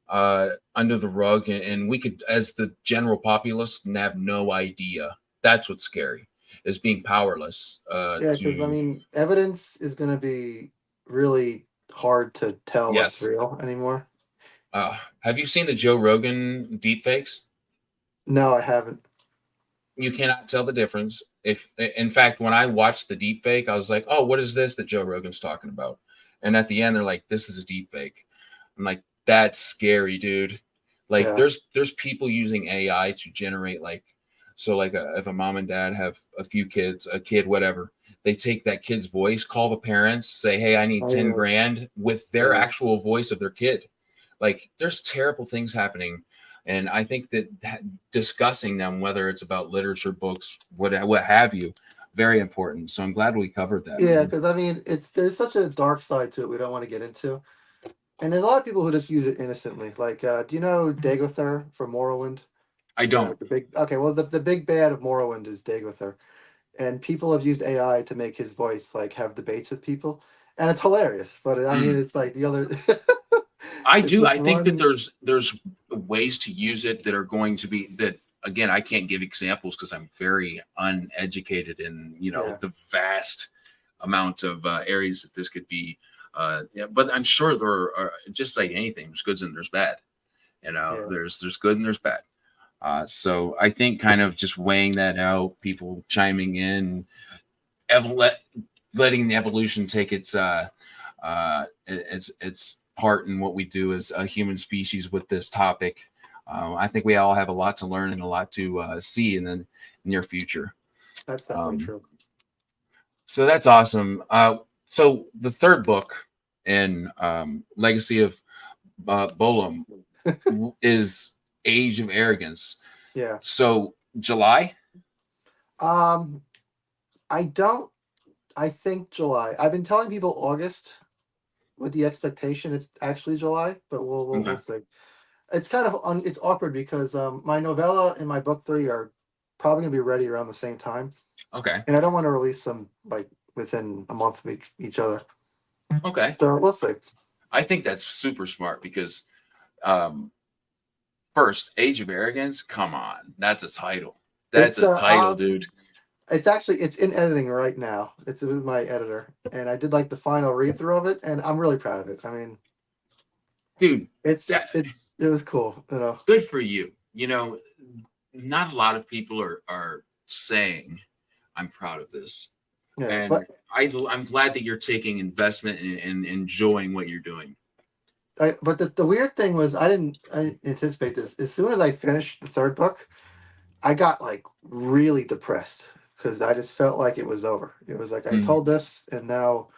under the rug, and we could, as the general populace, have no idea. That's what's scary, is being powerless. Yeah, because I mean, evidence is going to be really hard to tell what's real anymore. Have you seen the Joe Rogan deepfakes? No, I haven't. You cannot tell the difference. If, in fact, when I watched the deepfake, I was like, "Oh, what is this that Joe Rogan's talking about?" And at the end, they're like, "This is a deepfake." I'm like, "That's scary, dude." Like, there's people using AI to generate like, so like if a mom and dad have a few kids, a kid, whatever, they take that kid's voice, call the parents, say, "Hey, I need 10 grand," with their actual voice of their kid. Like, there's terrible things happening. And I think that discussing them, whether it's about literature, books, what have you, very important. So I'm glad we covered that. Yeah, because I mean, there's such a dark side to it we don't want to get into. And there's a lot of people who just use it innocently. Like, do you know Dagother from Morrowind? I don't. The big bad of Morrowind is Dagother. And people have used AI to make his voice like have debates with people. And it's hilarious. But I mean, it's like the other. I think that there's ways to use it that are going to be that. Again, I can't give examples because I'm very uneducated in the vast amount of areas that this could be. But I'm sure there are, just like anything, there's goods and there's bad. There's good and there's bad. So I think kind of just weighing that out, people chiming in, letting the evolution take its part in what we do as a human species with this topic. I think we all have a lot to learn and a lot to see in the near future. That's definitely true. So that's awesome. So the third book in Legacy of Boulom is Age of Arrogance. Yeah. So July? I think July. I've been telling people August with the expectation it's actually July, but we'll see. It's kind of it's awkward because my novella and my book 3 are probably gonna be ready around the same time. Okay. And I don't want to release them like within a month of each other. Okay. So we'll see. I think that's super smart because first, Age of Arrogance, come on. That's a title. That's a title, dude. It's in editing right now. It's with my editor. And I did like the final read through of it, and I'm really proud of it. I mean, dude, it was cool, Good for you. Not a lot of people are saying, "I'm proud of this." Yeah, and but I'm glad that you're taking investment and enjoying what you're doing. But the weird thing was I didn't anticipate this. As soon as I finished the third book, I got like really depressed because I just felt like it was over. It was like I told this, and now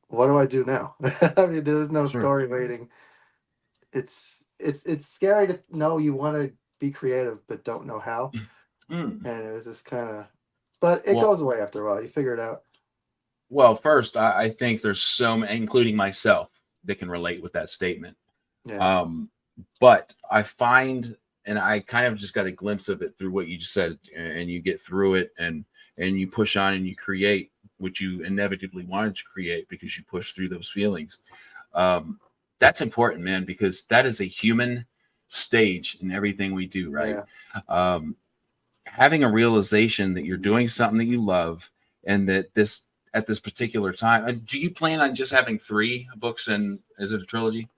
what do I do now? I mean, there's no story waiting. It's scary to know you want to be creative but don't know how. And it was just kind of, but it goes away after a while. You figure it out. Well, first, I think there's so many, including myself, that can relate with that statement. Yeah. But I find, and I kind of just got a glimpse of it through what you just said, and you get through it and you push on and you create what you inevitably wanted to create because you push through those feelings. That's important, man, because that is a human stage in everything we do, right? Yeah. having a realization that you're doing something that you love, and that this at this particular time. Do you plan on just having 3 books, and is it a trilogy?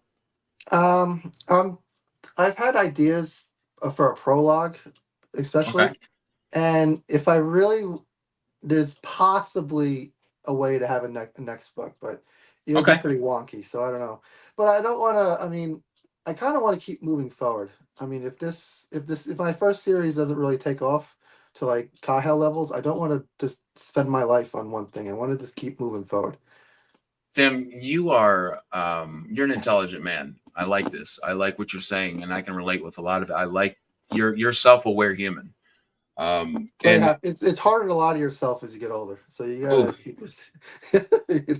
Um, um, I've had ideas for a prologue, especially, Okay. and if I really, there's possibly a way to have a next book, but it would be Okay. pretty wonky. So I don't know. But I don't want to. I mean, I kind of want to keep moving forward. I mean, if my first series doesn't really take off to like Kahel levels, I don't want to just spend my life on one thing. I want to just keep moving forward. Tim, you are you're an intelligent man. I like this. I like what you're saying, and I can relate with a lot of it. I like you're self-aware human. And It's harder to lie to yourself as you get older. So you gotta ooh, keep this.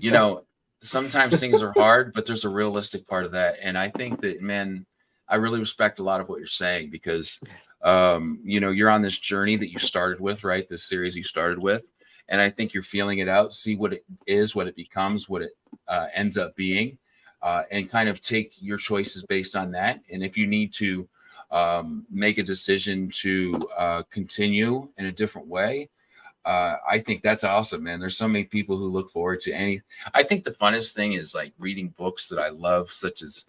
you know, sometimes things are hard, but there's a realistic part of that. And I think that, man, I really respect a lot of what you're saying, because you're on this journey that you started with, right? This series you started with. And I think you're feeling it out, see what it is, what it becomes, what it ends up being, and kind of take your choices based on that. And if you need to make a decision to continue in a different way, I think that's awesome, man. There's so many people who look forward to any. I think the funnest thing is like reading books that I love, such as,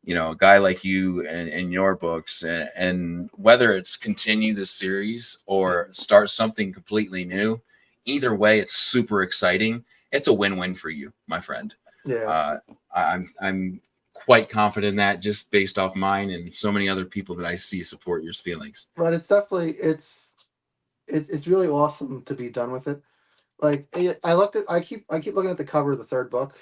a guy like you and your books, and whether it's continue this series or start something completely new. Either way, it's super exciting. It's a win-win for you, my friend. Yeah. I'm quite confident in that, just based off mine and so many other people that I see support your feelings. But it's definitely it's really awesome to be done with it. Like I keep looking at the cover of the third book,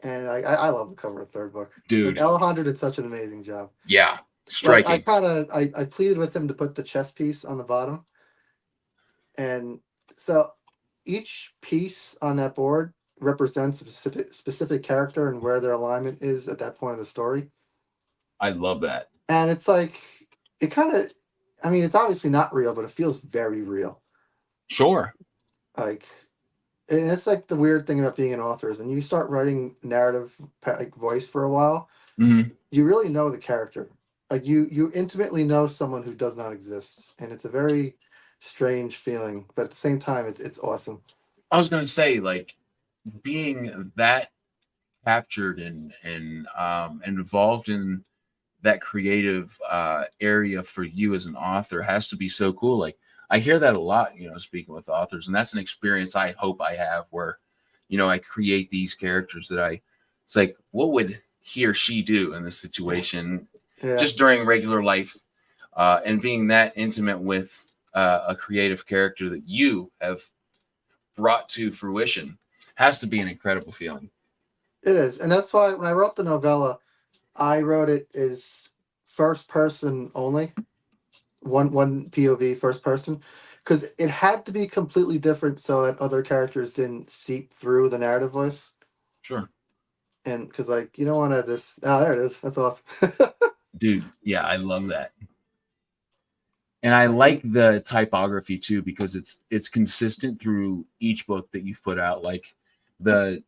and I love the cover of the third book. Like Dude. Alejandro did such an amazing job. Yeah, Like striking. I pleaded with him to put the chess piece on the bottom, and so each piece on that board represents a specific character and where their alignment is at that point of the story. I love that. And it's like it kind of, I mean, it's obviously not real, but it feels very real. Sure. Like, and it's like the weird thing about being an author is when you start writing narrative like voice for a while, you really know the character. Like you intimately know someone who does not exist, and it's a very strange feeling, but at the same time, it's awesome. I was going to say, like, being that captured and involved in that creative area for you as an author has to be so cool. Like, I hear that a lot, speaking with authors, and that's an experience I hope I have where, I create these characters that it's like, what would he or she do in this situation, just during regular life, and being that intimate with a creative character that you have brought to fruition has to be an incredible feeling. It is, and that's why when I wrote the novella, I wrote it as first person only, one POV, first person, because it had to be completely different so that other characters didn't seep through the narrative voice. Sure. And because like you don't want to just there it is. That's awesome. Dude, yeah, I love that. And I like the typography too, because it's consistent through each book that you've put out. Like the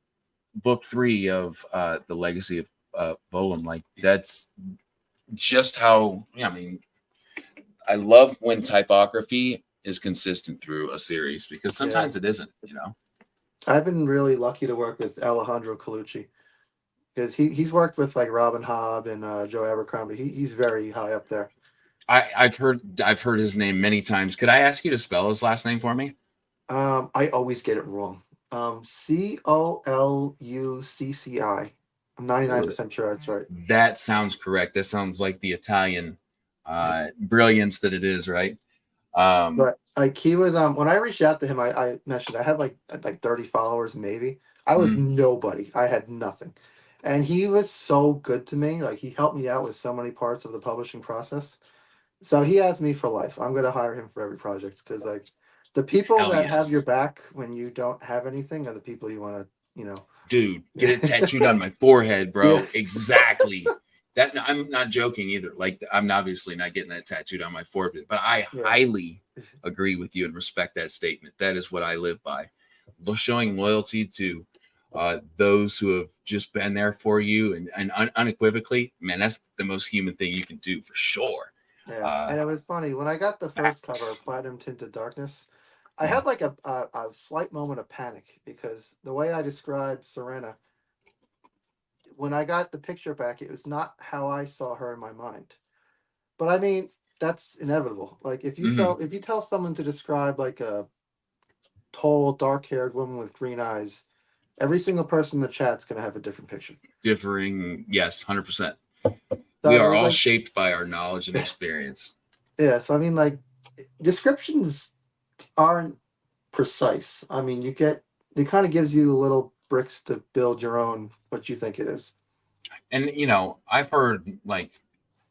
book 3 of the Legacy of Boulom, like that's just how, I mean, I love when typography is consistent through a series, because sometimes it isn't, I've been really lucky to work with Alejandro Kuchi, because he's worked with like Robin Hobb and Joe Abercrombie. He's very high up there. I've heard his name many times. Could I ask you to spell his last name for me? I always get it wrong. Colucci. I'm 99% sure that's right. That sounds correct. That sounds like the Italian brilliance that it is, right? But like he was when I reached out to him, I mentioned I had like 30 followers maybe. I was nobody. I had nothing. And he was so good to me. Like he helped me out with so many parts of the publishing process. So he has me for life. I'm gonna hire him for every project, because like the people that have your back when you don't have anything are the people you want to, Dude, get it tattooed on my forehead, bro. Yeah. Exactly. That I'm not joking either. Like, I'm obviously not getting that tattooed on my forehead, but I highly agree with you and respect that statement. That is what I live by. Showing loyalty to those who have just been there for you and unequivocally, man, that's the most human thing you can do for sure. Yeah, and it was funny when I got the first cover, Platinum Tinted Darkness. I had like a slight moment of panic because the way I described Serena, when I got the picture back, it was not how I saw her in my mind. But I mean, that's inevitable. Like if you tell someone to describe like a tall, dark-haired woman with green eyes, every single person in the chat's gonna have a different picture. Differing, yes, 100%. So we are all shaped by our knowledge and experience. Yeah, so I mean, like, descriptions aren't precise. I mean, it kind of gives you little bricks to build your own what you think it is. And I've heard like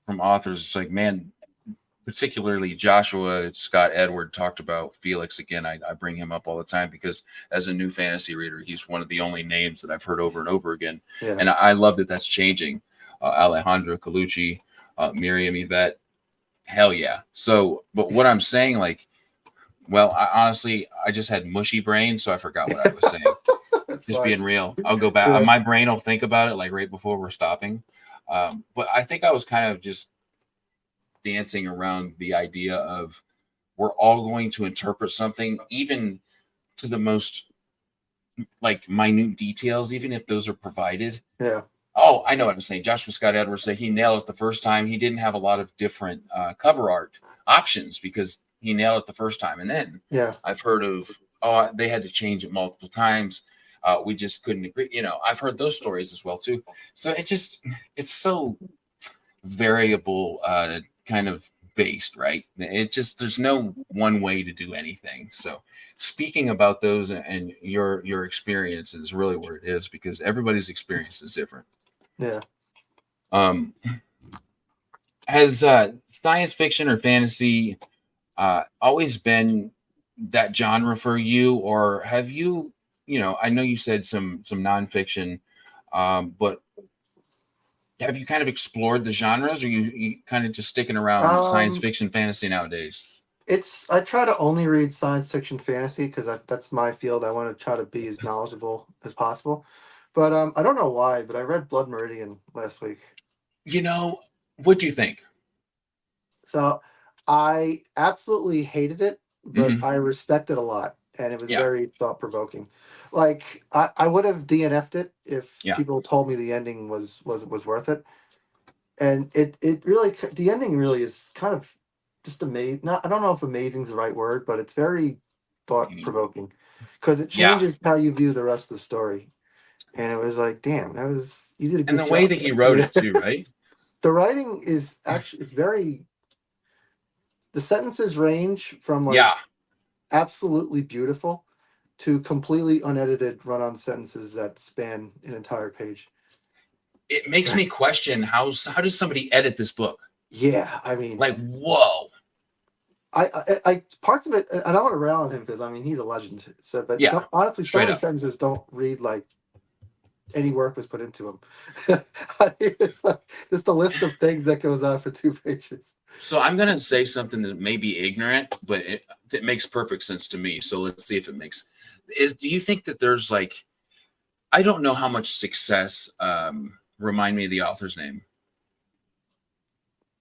from authors, it's like, man, particularly Joshua Scott Edward talked about Felix again. I bring him up all the time because as a new fantasy reader, he's one of the only names that I've heard over and over again. Yeah. And I love that that's changing. Alejandro Kuchi, Miriam Evette, hell yeah. So, but what I'm saying, like, well, honestly, I just had mushy brain, so I forgot what I was saying. Just being real. I'll go back. Yeah. My brain will think about it like right before we're stopping. But I think I was kind of just dancing around the idea of we're all going to interpret something, even to the most like minute details, even if those are provided. Yeah. Oh, I know what I'm saying. Joshua Scott Edwards said he nailed it the first time. He didn't have a lot of different cover art options because he nailed it the first time. And then I've heard of, they had to change it multiple times. We just couldn't agree. I've heard those stories as well too. So it's so variable, kind of based, right? There's no one way to do anything. So speaking about those and your experience is really where it is, because everybody's experience is different. Yeah. Has science fiction or fantasy always been that genre for you, or have you, I know you said some nonfiction, but have you kind of explored the genres, or you kind of just sticking around science fiction, fantasy nowadays? I try to only read science fiction fantasy because that's my field. I want to try to be as knowledgeable as possible. But I don't know why, but I read Blood Meridian last week. What do you think? So I absolutely hated it, but I respect it a lot, and it was very thought-provoking. Like I would have DNF'd it if people told me the ending was worth it. And it really, the ending really is kind of just amazing. I don't know if amazing is the right word, but it's very thought-provoking because it changes how you view the rest of the story. And it was like, damn, you did a good job. And the way that he wrote it too, right? The writing is actually, it's very, the sentences range from like absolutely beautiful to completely unedited run-on sentences that span an entire page. It makes me question how does somebody edit this book? Yeah, I mean, like, whoa. I parts of it, I don't want to rail on him because I mean he's a legend. So, but honestly, some of the sentences don't read like any work was put into them. It's like just a list of things that goes on for 2 pages. So I'm gonna say something that may be ignorant, but it makes perfect sense to me. So let's see if it makes. Do you think that there's like, I don't know how much success. Remind me of the author's name.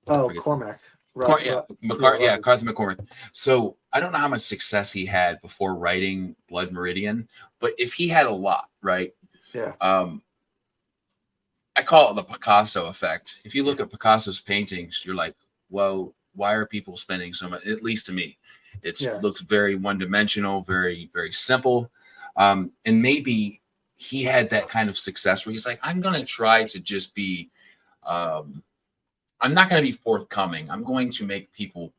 Cormac. Carthy McCormick. So I don't know how much success he had before writing Blood Meridian, but if he had a lot, right? Yeah. I call it the Picasso effect. If you look at Picasso's paintings, you're like, well, why are people spending so much? At least to me, it looks very one-dimensional, very, very simple. And maybe he had that kind of success where he's like, I'm going to try to just be, I'm not going to be forthcoming. I'm going to make people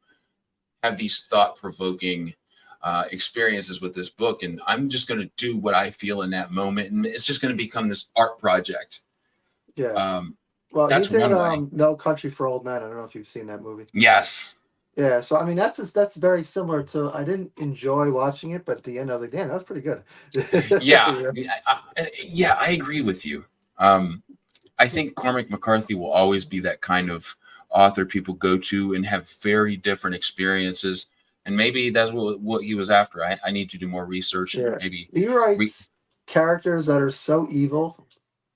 have these thought-provoking experiences with this book. And I'm just going to do what I feel in that moment. And it's just going to become this art project. Yeah. Well, that's he did No Country for Old Men. I don't know if you've seen that movie. Yes. Yeah, so I mean that's very similar to. I didn't enjoy watching it, but at the end I was like, "Damn, that was pretty good." I agree with you. I think Cormac McCarthy will always be that kind of author people go to and have very different experiences, and maybe that's what he was after. I need to do more research. And maybe he writes characters that are so evil,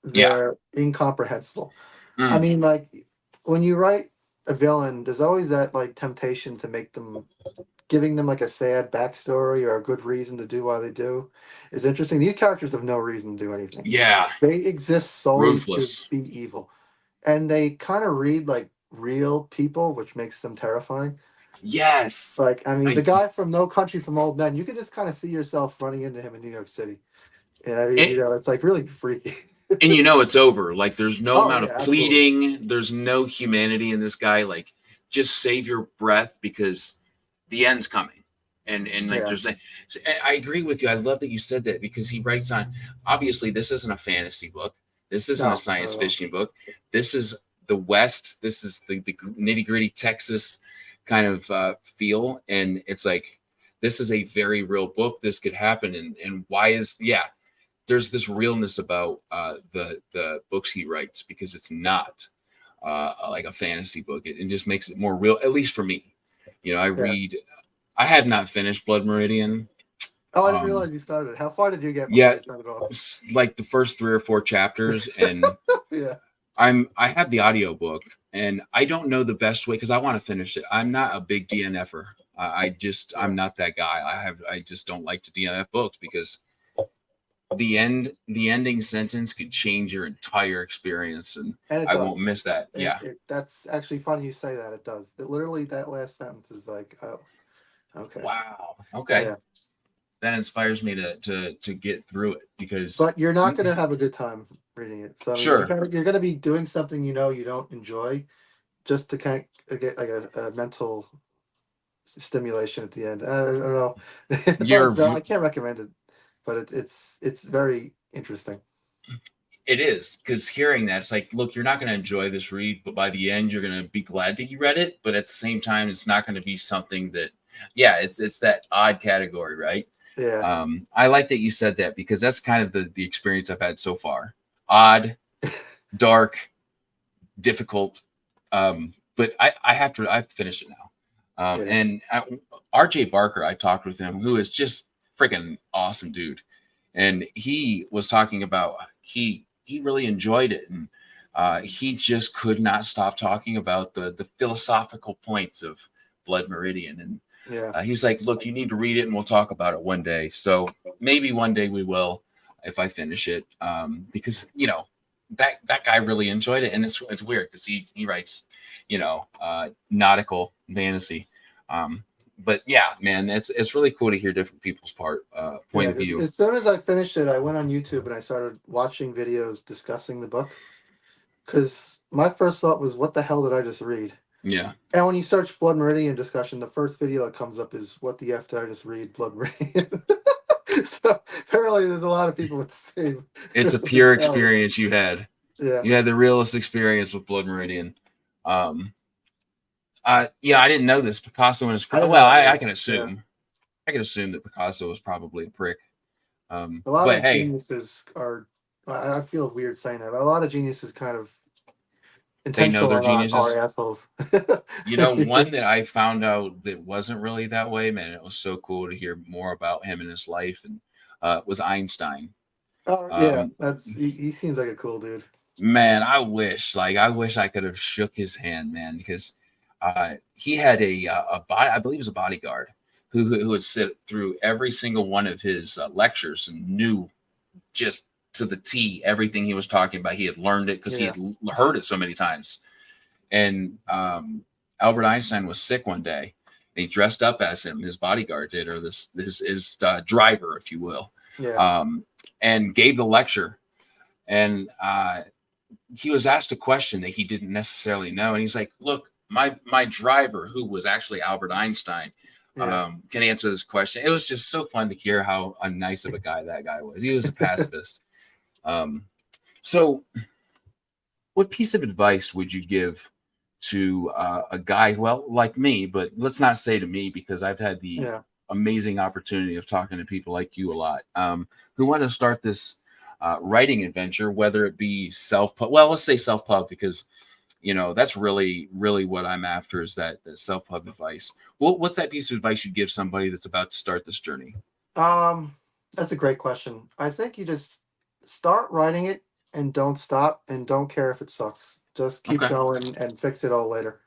they're incomprehensible. I mean, like when you write a villain, there's always that like temptation to make them, giving them like a sad backstory or a good reason to do why they do is interesting. These characters have no reason to do anything. Yeah, They exist solely to ruthless. be evil. And they kind of read like real people, which makes them terrifying. Yes. Like, I mean, the guy from No Country for Old Men, you can just kind of see yourself running into him in New York City. And I mean, it's like really freaky. And it's over. Like, there's no amount of pleading. Absolutely. There's no humanity in this guy. Like, just save your breath because the end's coming. And like, there's I agree with you. I love that you said that because he writes on, obviously, this isn't a fantasy book. This isn't a science fiction book. This is the West. This is the nitty gritty Texas kind of feel. And it's like, this is a very real book. This could happen. And why is, there's this realness about the books he writes because it's not like a fantasy book. It just makes it more real, at least for me. I have not finished Blood Meridian. Oh, I didn't realize you started. How far did you get? Yeah, like the first 3 or 4 chapters, and I have the audiobook, and I don't know the best way because I want to finish it. I'm not a big DNFer. I'm not that guy. I just don't like to DNF books because the ending sentence could change your entire experience, and I won't miss that. That's actually funny you say that. It does. Literally, that last sentence is like, oh, okay. Wow. Okay. Yeah. That inspires me to get through it because. But you're not going to have a good time reading it. So I mean, sure, you're going to be doing something you don't enjoy, just to kind of get like a mental stimulation at the end. I don't know. I can't recommend it, but it's very interesting. It is, because hearing that, it's like, look, you're not going to enjoy this read, but by the end, you're going to be glad that you read it. But at the same time, it's not going to be something that, it's that odd category, right? Yeah. I like that you said that because that's kind of the experience I've had so far. Odd, dark, difficult. But I've finished it now. And RJ Barker, I talked with him, who is just freaking awesome dude. And he was talking about he really enjoyed it, and he just could not stop talking about the philosophical points of Blood Meridian. And he's like, look, you need to read it, and we'll talk about it one day. So maybe one day we will, if I finish it, because that guy really enjoyed it, and it's weird because he writes nautical fantasy. But man, it's really cool to hear different people's point of view. As soon as I finished it, I went on YouTube and I started watching videos discussing the book. Because my first thought was, what the hell did I just read? Yeah. And when you search Blood Meridian discussion, the first video that comes up is, what the F did I just read? Blood Meridian. So apparently there's a lot of people with the same. It's a pure experience you had. Yeah. You had the realest experience with Blood Meridian. I didn't know this. Picasso and his I can assume. Yeah. I can assume that Picasso was probably a prick. A lot of geniuses are. I feel weird saying that, but a lot of geniuses kind of intentional. They know they're geniuses. Are assholes. One that I found out that wasn't really that way, man. It was so cool to hear more about him and his life, and was Einstein. Oh yeah, he seems like a cool dude. Man, I wish I could have shook his hand, man, because. He had I believe it was a bodyguard who would sit through every single one of his lectures and knew just to the T everything he was talking about. He had learned it because he had heard it so many times. And Albert Einstein was sick one day, and he dressed up as him. His bodyguard did, or his driver, if you will, and gave the lecture. And he was asked a question that he didn't necessarily know, and he's like, "Look. My driver, who was actually Albert Einstein, can answer this question." It was just so fun to hear how nice of a guy that guy was. He was a pacifist. So what piece of advice would you give to a guy, well, like me, but let's not say to me, because I've had the amazing opportunity of talking to people like you a lot, who want to start this writing adventure, whether it be self-pub. Well, let's say self-pub, because that's really, really what I'm after, is that self-pub advice. What's that piece of advice you'd give somebody that's about to start this journey? That's a great question. I think you just start writing it and don't stop, and don't care if it sucks. Just keep going and fix it all later.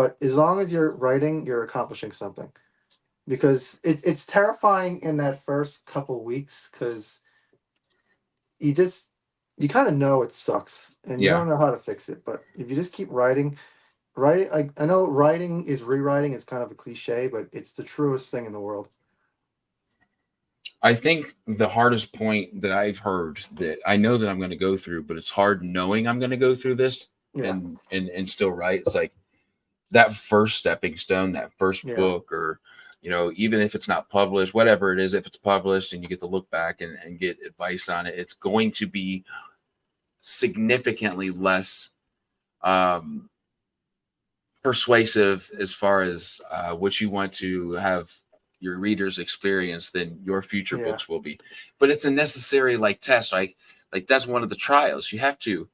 but as long as you're writing, you're accomplishing something. Because it's terrifying in that first couple weeks because you kind of know it sucks and you Yeah. don't know how to fix it. But if you just keep writing, I know writing is rewriting is kind of a cliche, but it's the truest thing in the world. I think the hardest point that I've heard that I know that I'm going to go through, but it's hard knowing I'm going to go through this Yeah. and still write. It's like that first stepping stone, that first book, or, even if it's not published, whatever it is, if it's published and you get to look back and get advice on it, it's going to be significantly less persuasive as far as what you want to have your readers experience than your future books will be. But it's a necessary test. Like that's one of the trials. You have to,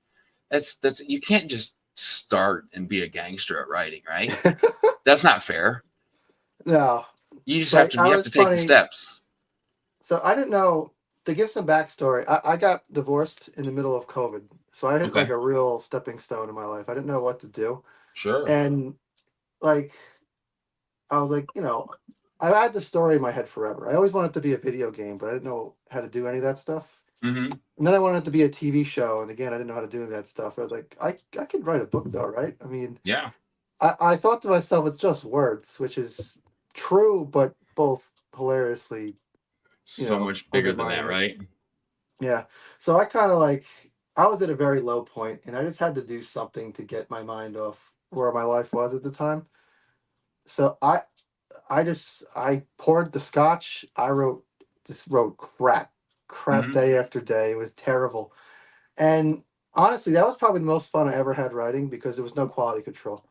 that's you can't just start and be a gangster at writing, right? That's not fair. No. You just have to take the steps. So I didn't know, to give some backstory, I got divorced in the middle of COVID. So I hit like a real stepping stone in my life. I didn't know what to do. Sure. And I was like, I had the story in my head forever. I always wanted it to be a video game, but I didn't know how to do any of that stuff. Mm-hmm. And then I wanted it to be a TV show. And again, I didn't know how to do any of that stuff. I was like, I could write a book though, right? I mean, yeah. I thought to myself, it's just words, which is true, but both hilariously so much bigger than that, right? Yeah. So I kind of I was at a very low point and I just had to do something to get my mind off where my life was at the time. So I poured the scotch. I wrote crap day after day. It was terrible. And honestly, that was probably the most fun I ever had writing because there was no quality control.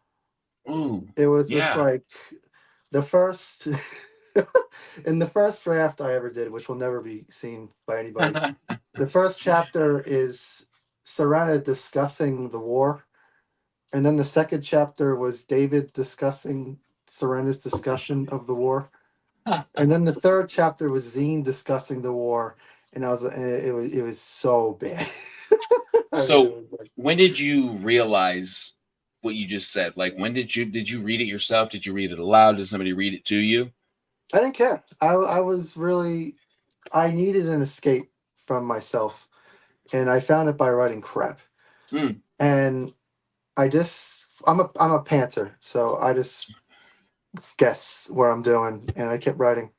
Ooh, it was just the first in the first draft I ever did, which will never be seen by anybody. The first chapter is Serena discussing the war. And then the second chapter was David discussing Serena's discussion of the war. And then the third chapter was Zine discussing the war. And it was so bad. So when did you realize what you just said? Like, when did you read it yourself? Did you read it aloud? Did somebody read it to you? I didn't care. I needed an escape from myself. And I found it by writing crap. And I'm a pantser, so I just guess what I'm doing, and I kept writing.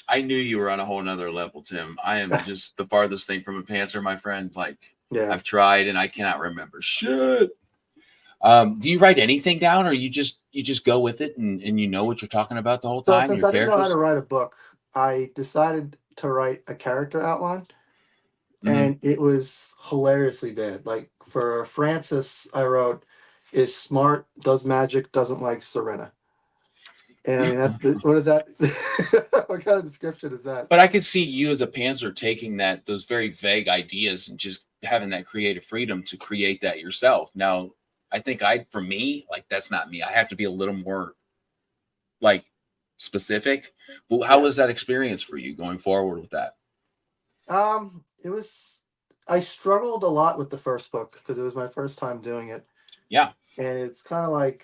I knew you were on a whole nother level, Tim. I am just the farthest thing from a pantser, my friend. I've tried and I cannot remember shit. Do you write anything down, or you just go with it and you know what you're talking about the whole time? So since I didn't know how to write a book, I decided to write a character outline, and it was hilariously bad. Like for Francis, I wrote, is smart, does magic, doesn't like Serena. And I mean, what is that? What kind of description is that? But I could see you as a pantser taking those very vague ideas and just having that creative freedom to create that yourself. Now, I think for me, that's not me. I have to be a little more specific. But how was that experience for you going forward with that? I struggled a lot with the first book because it was my first time doing it. Yeah. And it's kind of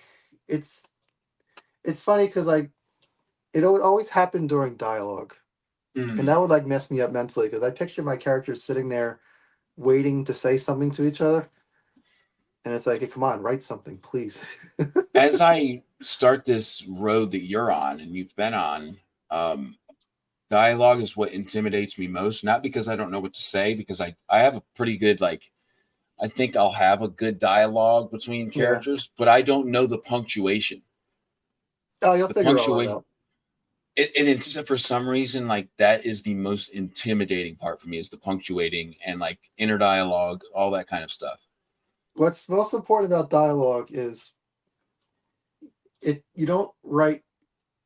it's funny because it would always happen during dialogue. And that would mess me up mentally because I picture my characters sitting there waiting to say something to each other. And it's like, hey, come on, write something, please. As I start this road that you're on and you've been on, dialogue is what intimidates me most. Not because I don't know what to say, because I have a pretty good, I think I'll have a good dialogue between characters, but I don't know the punctuation. Oh, you'll figure all that out. It's for some reason, that is the most intimidating part for me, is the punctuating and inner dialogue, all that kind of stuff. What's most important about dialogue is you don't write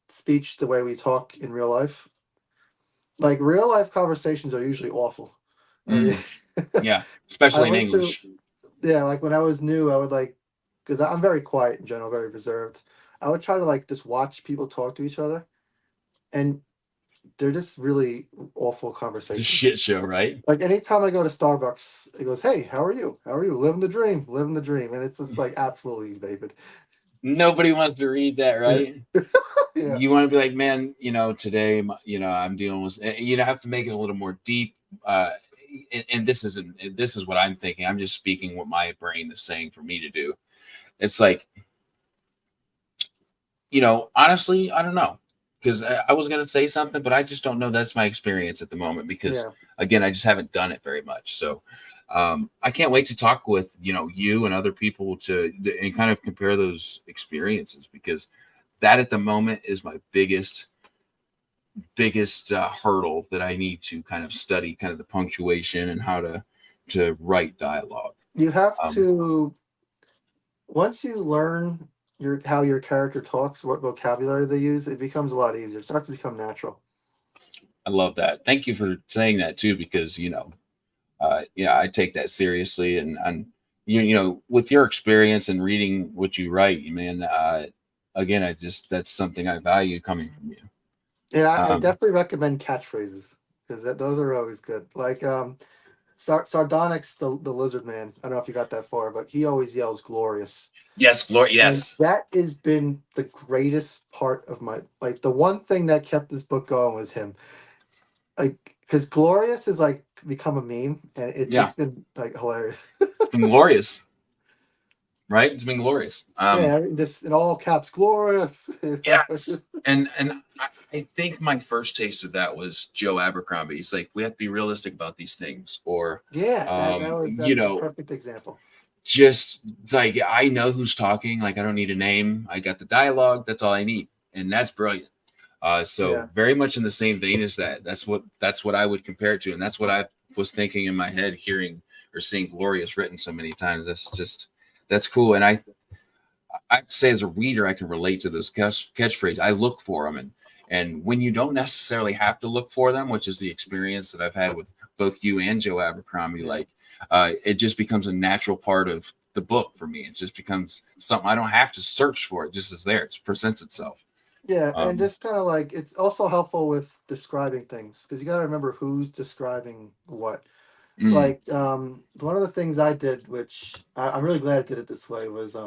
speech the way we talk in real life. Real life conversations are usually awful. I mean, yeah, especially in English. When I was new, I would because I'm very quiet in general, very reserved. I would try to just watch people talk to each other, and they're just really awful conversations. It's a shit show, right? Anytime I go to Starbucks, it goes, "Hey, how are you? How are you? Living the dream, living the dream," and it's just absolutely vapid. Nobody wants to read that, right? Yeah. You want to be like, man, today, I'm dealing with, have to make it a little more deep. And this is what I'm thinking. I'm just speaking what my brain is saying for me to do. It's like, honestly, I don't know, because I was going to say something, but I just don't know. That's my experience at the moment, because again, I just haven't done it very much. So I can't wait to talk with, you and other people and kind of compare those experiences, because that at the moment is my biggest hurdle that I need to kind of study, kind of the punctuation and how to write dialogue. You have to, once you learn how your character talks, what vocabulary they use, it becomes a lot easier. It starts to become natural. I love that. Thank you for saying that too, because I take that seriously, and with your experience and reading what you write, man. Again, that's something I value coming from you. And I definitely recommend catchphrases, because those are always good. Like Sardonyx, the lizard man. I don't know if you got that far, but he always yells "glorious." Yes, glorious. Yes, and that has been the greatest part of the one thing that kept this book going was him. Like, because glorious is like become a meme, and it's been like hilarious. It's been glorious. Right? It's been glorious. Just in all caps, glorious. Yes. And I think my first taste of that was Joe Abercrombie. He's like, we have to be realistic about these things. Or that was a perfect example. Just like, I know who's talking. Like, I don't need a name. I got the dialogue. That's all I need. And that's brilliant. Very much in the same vein as that. That's what I would compare it to. And that's what I was thinking in my head, hearing or seeing glorious written so many times. That's cool. And I'd say as a reader, I can relate to those catchphrases. I look for them. And when you don't necessarily have to look for them, which is the experience that I've had with both you and Joe Abercrombie, it just becomes a natural part of the book for me. It just becomes something I don't have to search for. It just is there. It presents itself. Yeah, and just kind of like, it's also helpful with describing things, because you got to remember who's describing what. Like, one of the things I did, which I'm really glad I did it this way, was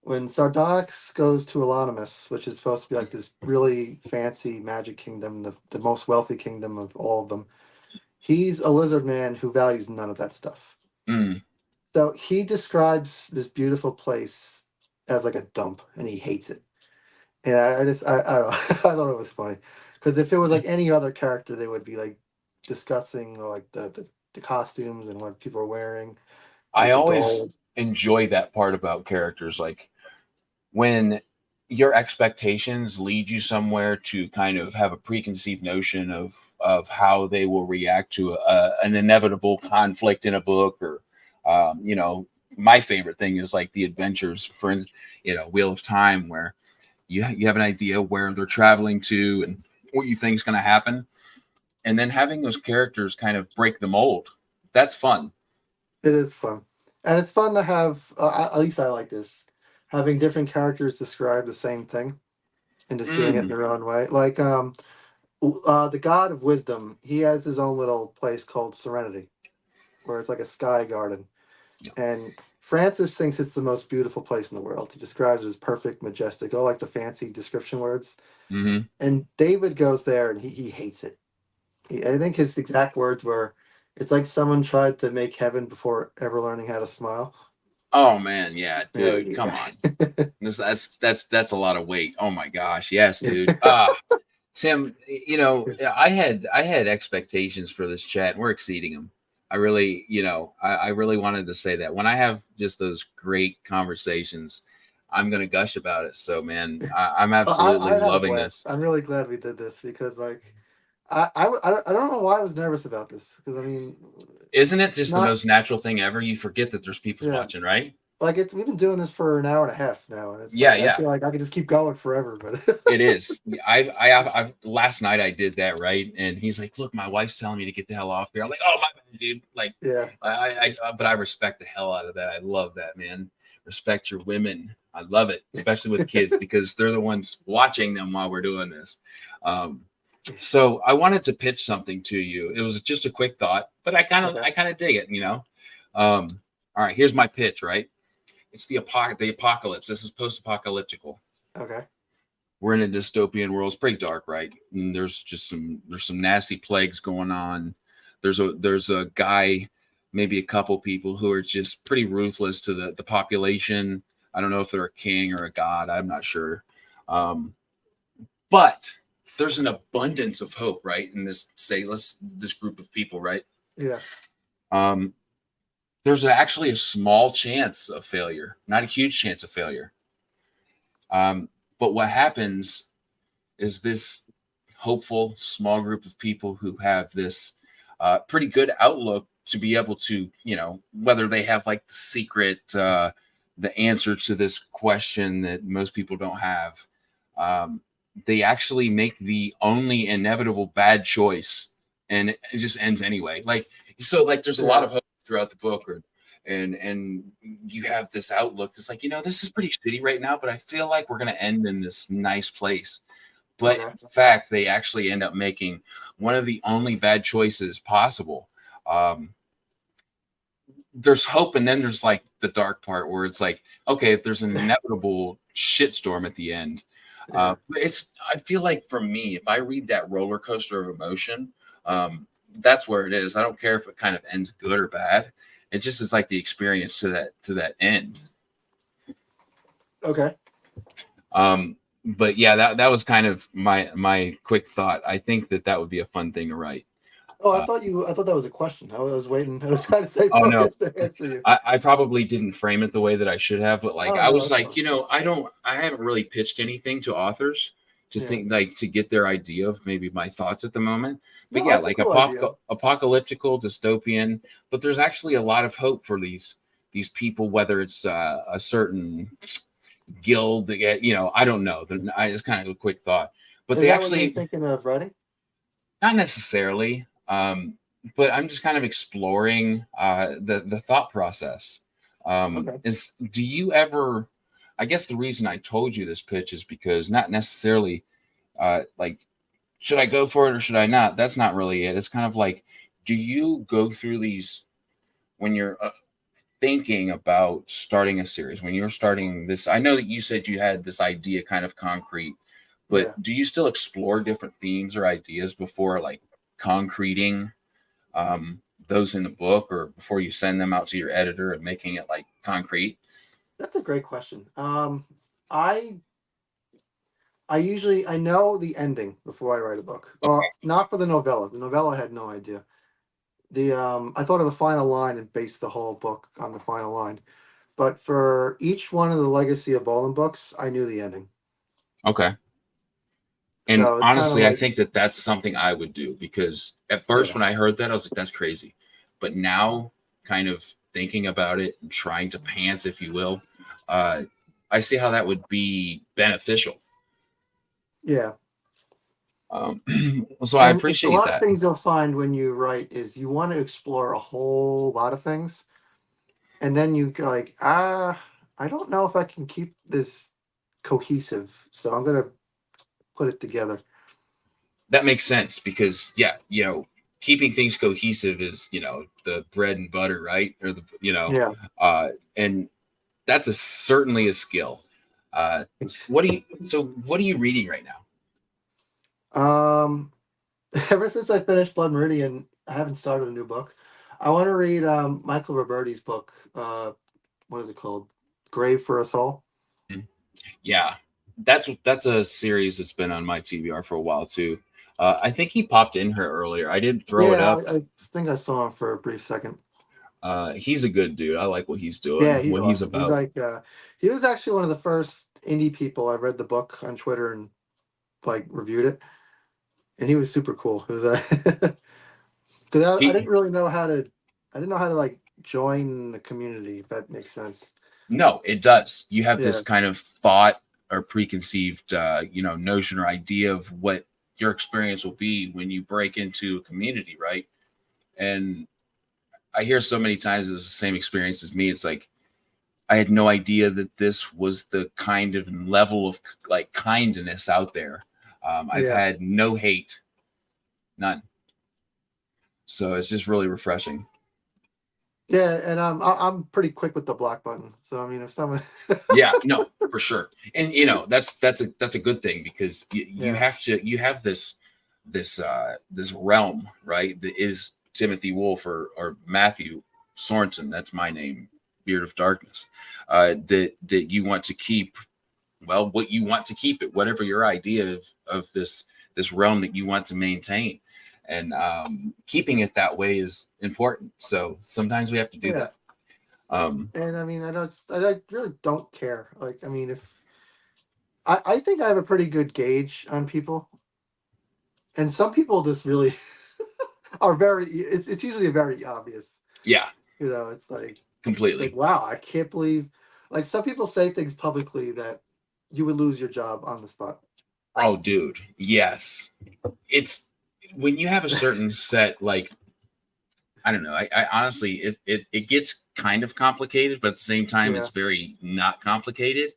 when Sardonyx goes to Alonimus, which is supposed to be like this really fancy magic kingdom, the most wealthy kingdom of all of them. He's a lizard man who values none of that stuff. So he describes this beautiful place as like a dump, and he hates it. And I don't know. I thought it was funny, because if it was like any other character, they would be like discussing like the costumes and what people are wearing. I always enjoy that part about characters, like when your expectations lead you somewhere to kind of have a preconceived notion of how they will react to an inevitable conflict in a book, or my favorite thing is like the adventures, for Wheel of Time, where you have an idea where they're traveling to and what you think is going to happen, and then having those characters kind of break the mold. That's fun. It is fun. And it's fun to have, at least I like this, having different characters describe the same thing and just doing it in their own way. Like the God of Wisdom, he has his own little place called Serenity, where it's like a sky garden. And Francis thinks it's the most beautiful place in the world. He describes it as perfect, majestic, all like the fancy description words. And David goes there and he hates it. I think his exact words were, "It's like someone tried to make heaven before ever learning how to smile." Oh man, yeah, dude, come on. That's a lot of weight. Oh my gosh, yes, dude. Tim, I had expectations for this chat, and we're exceeding them. I really, I really wanted to say that when I have just those great conversations, I'm gonna gush about it. So, man, I'm absolutely loving this. I'm really glad we did this, because like I don't know why I was nervous about this, because I mean, isn't it just the most natural thing ever? You forget that there's people watching, right? Like we've been doing this for an hour and a half now, and it's I feel like I could just keep going forever, but it is. I last night I did that, right? And he's like, "Look, my wife's telling me to get the hell off here." I'm like, "Oh my bad, dude." Like, but I respect the hell out of that. I love that, man. Respect your women. I love it, especially with kids, because they're the ones watching them while we're doing this. So I wanted to pitch something to you. It was just a quick thought, but I kind of dig it, All right, here's my pitch, right? it's the apocalypse. This is post-apocalyptical. Okay. We're in a dystopian world. It's pretty dark, right? And there's some nasty plagues going on. There's a guy, maybe a couple people who are just pretty ruthless to the population. I don't know if they're a king or a god. I'm not sure. But there's an abundance of hope, right? In this group of people, right? Yeah. There's actually a small chance of failure, not a huge chance of failure. But what happens is this hopeful small group of people who have this pretty good outlook to be able to, whether they have like the secret, the answer to this question that most people don't have, they actually make the only inevitable bad choice, and it just ends anyway. There's a lot of hope throughout the book, and you have this outlook that's like, this is pretty shitty right now, but I feel like we're going to end in this nice place. But in fact, they actually end up making one of the only bad choices possible. There's hope, and then there's like the dark part where it's like, okay, if there's an inevitable shitstorm at the end, I feel like for me, if I read that roller coaster of emotion, that's where it is. I don't care if it kind of ends good or bad. It just is like the experience to that end. Okay. But yeah, that was kind of my quick thought. I think that would be a fun thing to write. Oh, I thought that was a question. I was waiting. I was trying to say, no, to answer you. I probably didn't frame it the way that I should have, but I was like, I haven't really pitched anything to authors to think to get their idea of maybe my thoughts at the moment. But cool apocalyptical, dystopian, but there's actually a lot of hope for these people, whether it's a certain guild that get, I don't know. I just kind of a quick thought, but they actually, what you're thinking of writing? Not necessarily. But I'm just kind of exploring the thought process. Do you ever, I guess the reason I told you this pitch is because not necessarily should I go for it or should I not? That's not really it. It's kind of like, do you go through these when you're thinking about starting a series, when you're starting this? I know that you said you had this idea kind of concrete, but do you still explore different themes or ideas before concreting those in the book, or before you send them out to your editor and making it concrete? That's a great question. I usually know the ending before I write a book. Not for the novella. The novella I had no idea. I thought of the final line and based the whole book on the final line. But for each one of the Legacy of Boulom books, I knew the ending. Okay. And so honestly, I think that's something I would do, because at first when I heard that, I was like, that's crazy. But now, kind of thinking about it and trying to pants, if you will, I see how that would be beneficial. Yeah. So I appreciate that. A lot of things you'll find when you write is you want to explore a whole lot of things. And then you go I don't know if I can keep this cohesive. So I'm going to put it together. That makes sense, because keeping things cohesive is the bread and butter, right? Or and that's certainly a skill. What are you reading right now? Ever since I finished Blood Meridian, I haven't started a new book. I want to read Michael Roberti's book. What is it called? Grave for Us All. Yeah. That's a series that's been on my TBR for a while too. I think he popped in here earlier. I didn't throw it up. I think I saw him for a brief second. He's a good dude. I like what he's doing. Yeah, what awesome. He's about. He's he was actually one of the first indie people. I read the book on Twitter and reviewed it, and he was super cool. It was because I didn't really know how to. I didn't know how to join the community, if that makes sense. No, it does. You have this kind of thought or preconceived notion or idea of what your experience will be when you break into a community, right? And I hear so many times it's the same experience as me. It's like, I had no idea that this was the kind of level of kindness out there. I've had no hate, none. So it's just really refreshing. Yeah, and I'm pretty quick with the block button. So I mean, if someone Yeah, no, for sure. And that's a good thing, because you yeah, have this realm, right? That is Timothy Wolff or Matthew Sorensen. That's my name, Beard of Darkness. That you want to keep, well, what you want to keep it, whatever your idea of this realm that you want to maintain. And keeping it that way is important. So sometimes we have to do yeah. that. Um, And I mean, I really don't care. Like, I mean, if I think I have a pretty good gauge on people, and some people just really are very. It's usually very obvious. yeah, You know, it's like, completely. wow, I can't believe. Like, some people say things publicly that you would lose your job on the spot. Oh, dude, yes. It's when you have a certain set, like, I don't know. I honestly, it gets kind of complicated, but at the same time, Yeah, it's very not complicated.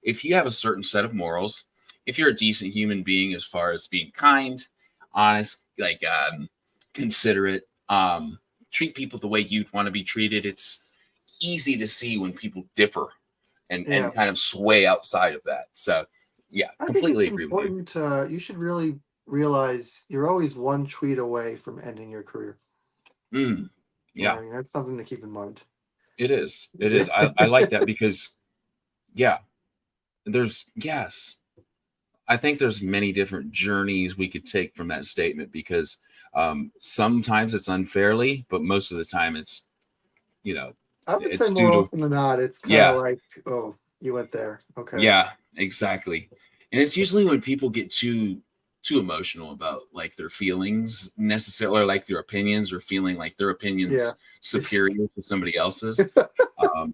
If you have a certain set of morals, if you're a decent human being as far as being kind, honest, like considerate, treat people the way you'd want to be treated, it's easy to see when people differ yeah. and kind of sway outside of that. So yeah, I think it's completely agree with you. important to. You should really realize you're always one tweet away from ending your career. Mm, Yeah, yeah, I mean, that's something to keep in mind. it is. It is. I like that because yeah, yes. I think there's many different journeys we could take from that statement, because sometimes it's unfairly, but most of the time you know, I would say it's more due to, often than not, it's kind of yeah, like, oh, you went there. Okay. yeah, exactly. And it's usually when people get too emotional about like their feelings necessarily, or like their opinions, or feeling like their Yeah. opinions superior to somebody else's, um,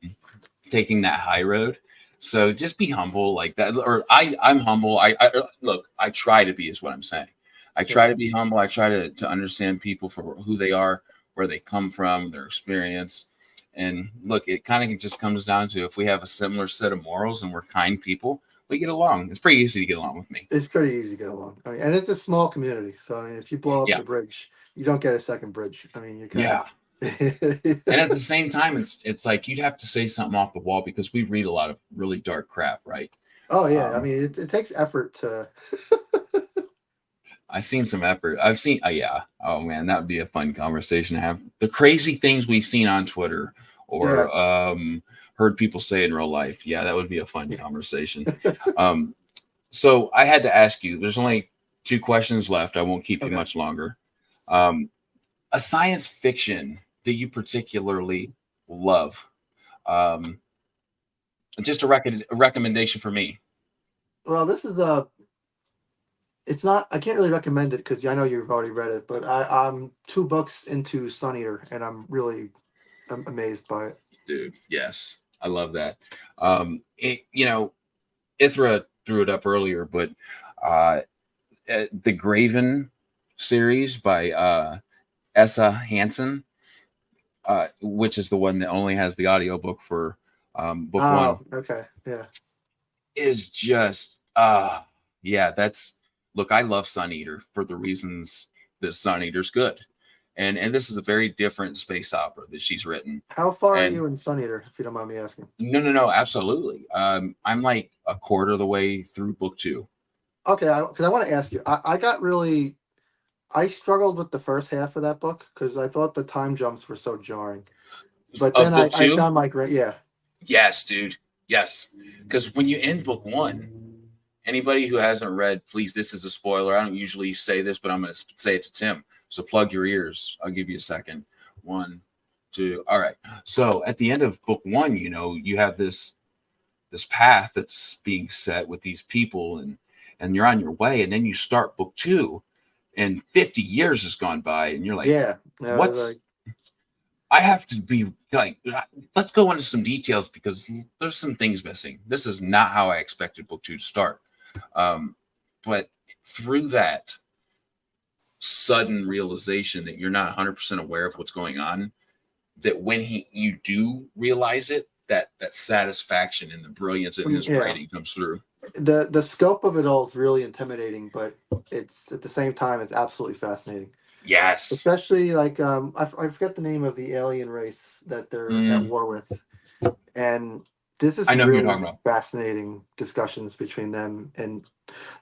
taking that high road. So just be humble like that. Or I'm humble. I look, I try to be, is what I'm saying. I try Yeah. to be humble. I try to understand people for who they are, where they come from, their experience. And look, it kind of just comes down to, if we have a similar set of morals and we're kind people, we get along. It's pretty easy to get along with me. It's pretty easy to get along. I mean, and it's a small community. So, I mean, if you blow up Yeah. the bridge, you don't get a second bridge. I mean, you kind Yeah. of. And at the same time, it's like you'd have to say something off the wall, because we read a lot of really dark crap, right? Oh, yeah. I Um, mean, it takes effort to. I've seen some effort. I've seen, yeah. Oh man, that would be a fun conversation to have. The crazy things we've seen on Twitter, Yeah. or heard people say in real life. Yeah, that would be a fun conversation. Um, so I had to ask you. There's only 2 questions left. I won't keep you Okay. much longer. Um, a science fiction that you particularly love. Um, just a recommendation for me. Well, this is it's not. I can't really recommend it because I know you've already read it, but I'm 2 books into Sun Eater, and I'm amazed by it. Dude, yes, I love that. Ithra threw it up earlier, but uh, the Graven series by Essa Hansen, which is the one that only has the audiobook for book 1, Oh, okay, yeah, is just yeah, that's, look, I love Sun Eater for the reasons that Sun Eater's good. And this is a very different space opera that she's written. How far are And you in Sun Eater, if you don't mind me asking? no, absolutely. I'm like a quarter of the way through book 2. Okay, because I want to ask you. I struggled with the first half of that book because I thought the time jumps were so jarring. But then Of book I 2? found my great. Yeah, Yes, dude. Yes. Because when you end book 1, anybody who hasn't read, please, this is a spoiler. I don't usually say this, but I'm going to say it to Tim. So plug your ears. I'll give you a second. 1, 2. All right. So at the end of book 1, you have this path that's being set with these people, and you're on your way, and then you start book 2, and 50 years has gone by, and you're like, yeah. what's, I have to be like, let's go into some details, because there's some things missing. This is not how I expected book 2 to start. But through that sudden realization that you're not 100% aware of what's going on, that when you do realize it, that satisfaction and the brilliance in his writing comes through. The scope of it all is really intimidating, but it's at the same time it's absolutely fascinating. Yes. Especially like I forget the name of the alien race that they're at war with, and this is really fascinating discussions between them, and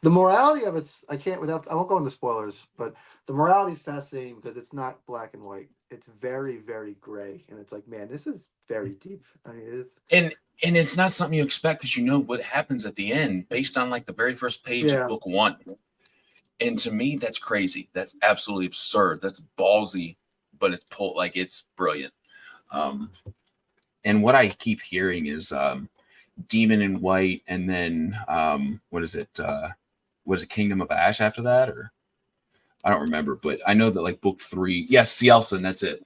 the morality of it's I won't go into spoilers, but the morality is fascinating because it's not black and white. It's very, very gray, and it's like, man, this is very deep. I mean, it is, and it's not something you expect because you know what happens at the end based on like the very first page of book 1. And to me, that's crazy. That's absolutely absurd. That's ballsy, but it's brilliant. And what I keep hearing is Demon in White, and then what is it? Kingdom of Ash after that, or I don't remember, but I know that like book 3, yes, Cielson, that's it.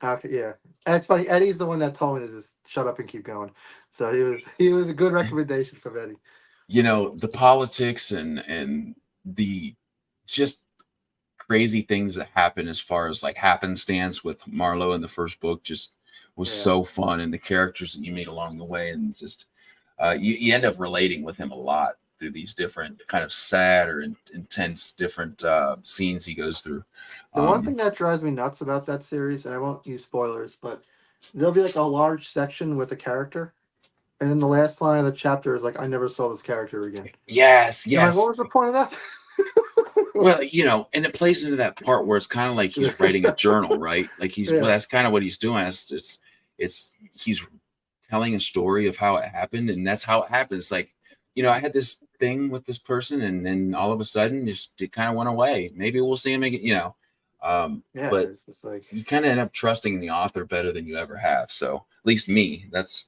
Okay, yeah, and it's funny. Eddie's the one that told me to just shut up and keep going. So he was a good recommendation from Eddie. You know, the politics and the just crazy things that happen as far as like happenstance with Marlowe in the first book just was so fun, and the characters that you meet along the way, and just you end up relating with him a lot through these different kind of sad or intense different scenes he goes through. The one thing that drives me nuts about that series, and I won't use spoilers, but there'll be like a large section with a character, and then the last line of the chapter is like, I never saw this character again. Yes. Like, what was the point of that? Well, you know, and it plays into that part where it's kind of like he's writing a journal, right? Like that's kind of what he's doing. It's he's telling a story of how it happened, and that's how it happens. Like, you know, I had this thing with this person, and then all of a sudden, it kind of went away. Maybe we'll see him again, you know. But it's just like you kind of end up trusting the author better than you ever have. So, at least me, that's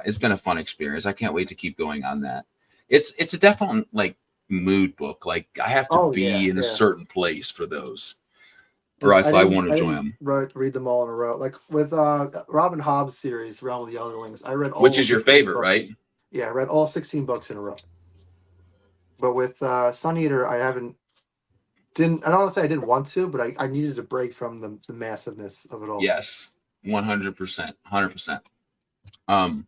it's been a fun experience. I can't wait to keep going on that. It's a definite like mood book. Like I have to be in a certain place for those, or else I won't enjoy them. Read them all in a row. Like with Robin Hobb's series, Realm of the Elderlings, I read all. Which is your favorite, books. right? Yeah, I read all 16 books in a row. But with Sun Eater, I don't want to say I didn't want to, but I needed a break from the massiveness of it all. Yes, 100%, 100%.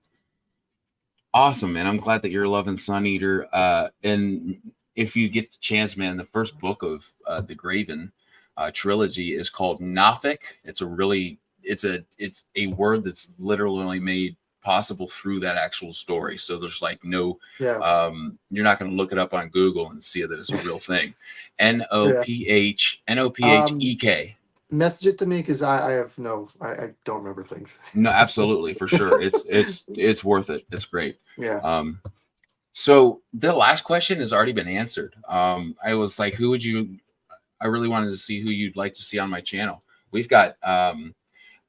Awesome, man. I'm glad that you're loving Sun Eater. And if you get the chance, man, the first book of the Graven trilogy is called Nothic. It's a word that's literally made possible through that actual story. So there's like no, you're not going to look it up on Google and see that it's a real thing. Nophek. Message it to me because I don't remember things. No, absolutely, for sure. It's worth it. It's great. Yeah. So the last question has already been answered. I was like, I really wanted to see who you'd like to see on my channel. We've got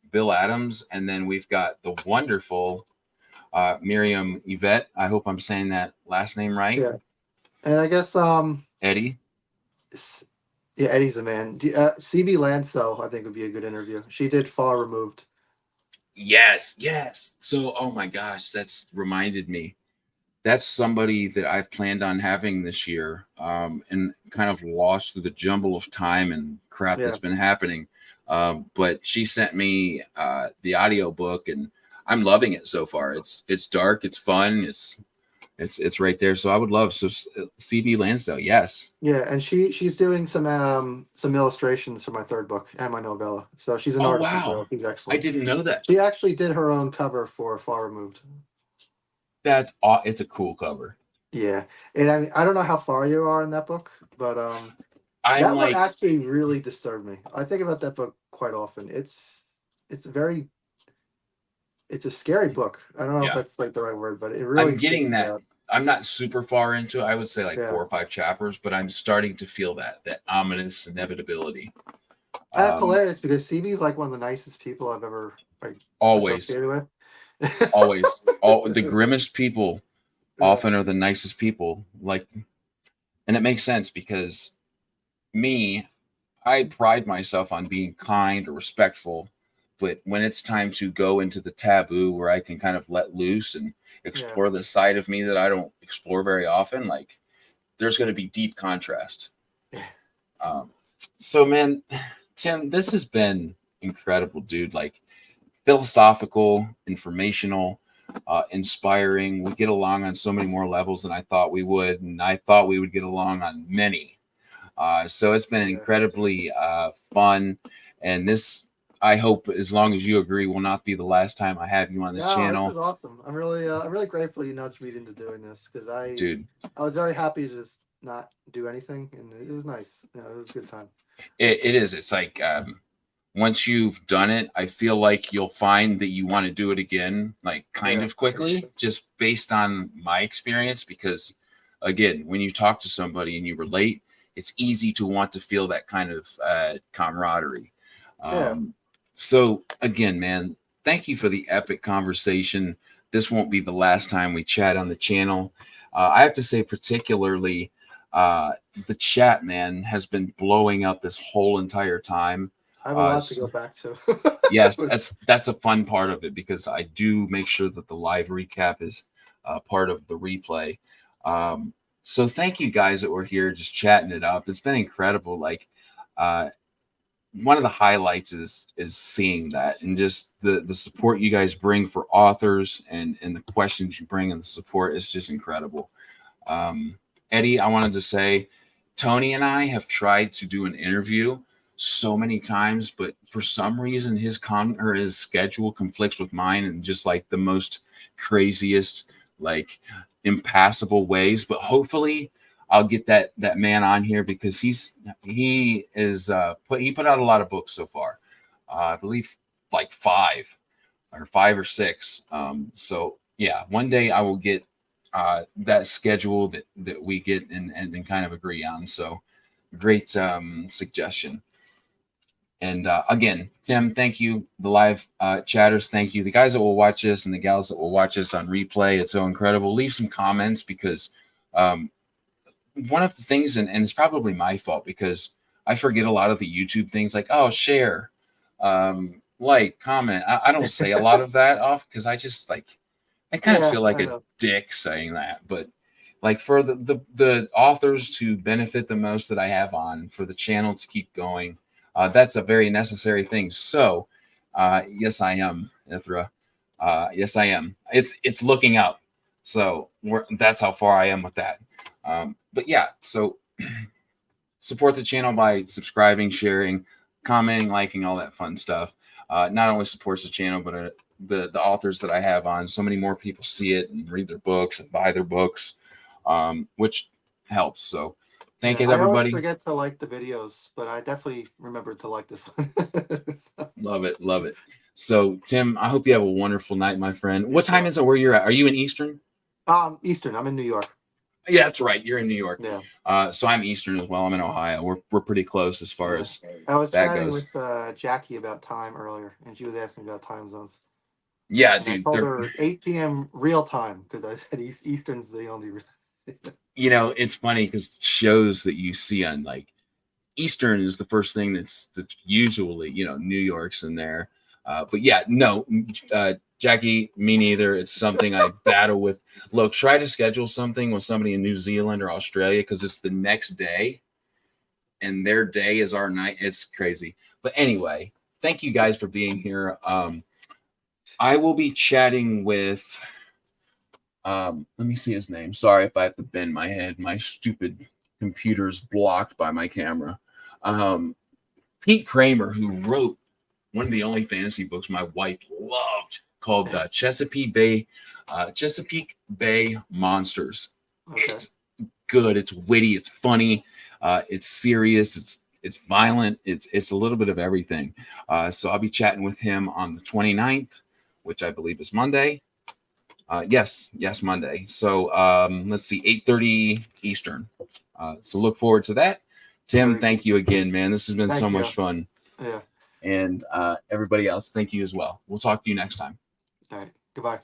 Bill Adams, and then we've got the wonderful Miriam Evette. I hope I'm saying that last name right. Yeah. And I guess Eddie. Yeah, Eddie's the man. CB Lansell, I think, would be a good interview. She did Far Removed. Yes. So, oh my gosh, that's reminded me. That's somebody that I've planned on having this year, and kind of lost through the jumble of time and crap that's been happening. But she sent me the audiobook, and I'm loving it so far. It's dark, it's fun, it's right there. So I would love CB Lansdale, yes. Yeah, and she's doing some illustrations for my third book and my novella. So she's an artist as well. She's excellent. I didn't know that. She actually did her own cover for Far Removed. It's a cool cover. Yeah, and I mean, I don't know how far you are in that book, but that one actually really disturbed me. I think about that book quite often. It's a scary book. I don't know if that's like the right word, but it really. I'm getting that. I'm not super far into it. I would say like 4 or 5 chapters, but I'm starting to feel that ominous inevitability. That's hilarious because CB's like one of the nicest people I've ever associated with. Always. All the grimmest people often are the nicest people. And it makes sense because I pride myself on being kind or respectful, but when it's time to go into the taboo where I can kind of let loose and explore the side of me that I don't explore very often, like there's going to be deep contrast. So man, Tim, this has been incredible, dude. Like philosophical, informational, inspiring. We get along on so many more levels than I thought we would, and I thought we would get along on many. So it's been incredibly fun, and this, I hope, as long as you agree, will not be the last time I have you on this channel. This is awesome. I'm really grateful you nudged me into doing this, because I was very happy to just not do anything, and it was nice. It was a good time. It is. It's like once you've done it, I feel like you'll find that you want to do it again, like kind of quickly, just based on my experience. Because again, when you talk to somebody and you relate, it's easy to want to feel that kind of camaraderie. So again, man, thank you for the epic conversation. This won't be the last time we chat on the channel. I have to say, particularly, the chat, man, has been blowing up this whole entire time. I have a lot to go back to. Yes, that's a fun part of it, because I do make sure that the live recap is part of the replay. So thank you guys that were here just chatting it up. It's been incredible. Like one of the highlights is seeing that, and just the support you guys bring for authors, and the questions you bring, and the support is just incredible. Eddie, I wanted to say, Tony and I have tried to do an interview so many times, but for some reason his schedule conflicts with mine in just like the most craziest, like impassable ways. But hopefully I'll get that man on here, because he put out a lot of books so far. I believe like 5 or 6. So yeah, one day I will get that schedule that we get and kind of agree on. So great suggestion. And again, Tim, thank you. The live chatters, thank you. The guys that will watch this and the gals that will watch this on replay, it's so incredible. Leave some comments, because one of the things, and it's probably my fault, because I forget a lot of the YouTube things, like, oh, share, like, comment. I don't say a lot of that off, because I just like, I kind of feel like a dick saying that. But like, for the authors to benefit the most that I have on, for the channel to keep going, that's a very necessary thing. So yes, I am, Ithra. Yes, I am. It's looking up. So that's how far I am with that. But yeah, so support the channel by subscribing, sharing, commenting, liking, all that fun stuff. Not only supports the channel, but the authors that I have on, so many more people see it and read their books and buy their books, which helps. So thank you, everybody. I always forget to like the videos, but I definitely remembered to like this one. So. Love it. So Tim, I hope you have a wonderful night, my friend. What time is it where you're at? Are you in Eastern? Eastern. I'm in New York. Yeah, that's right. You're in New York. Yeah. So I'm Eastern as well. I'm in Ohio. We're pretty close as far as I was chatting with Jackie about time earlier, and she was asking me about time zones. Yeah, and dude. I told her 8 p.m. real time, because I said Eastern's the only. You know, it's funny, because shows that you see on like Eastern is the first thing that's usually, New York's in there. But yeah, no, Jackie, me neither. It's something I battle with. Look, try to schedule something with somebody in New Zealand or Australia, because it's the next day and their day is our night. It's crazy. But anyway, thank you guys for being here. I will be chatting with, let me see his name. Sorry if I have to bend my head. My stupid computer's blocked by my camera. Pete Kramer, who wrote one of the only fantasy books my wife loved, called Chesapeake Bay Monsters. Okay. It's good. It's witty. It's funny. It's serious. It's violent. It's a little bit of everything. So I'll be chatting with him on the 29th, which I believe is Monday. Yes, Monday. So let's see, 8:30 Eastern. So look forward to that. Tim, thank you again, man. This has been so much fun. Yeah. And everybody else, thank you as well. We'll talk to you next time. All right. Goodbye.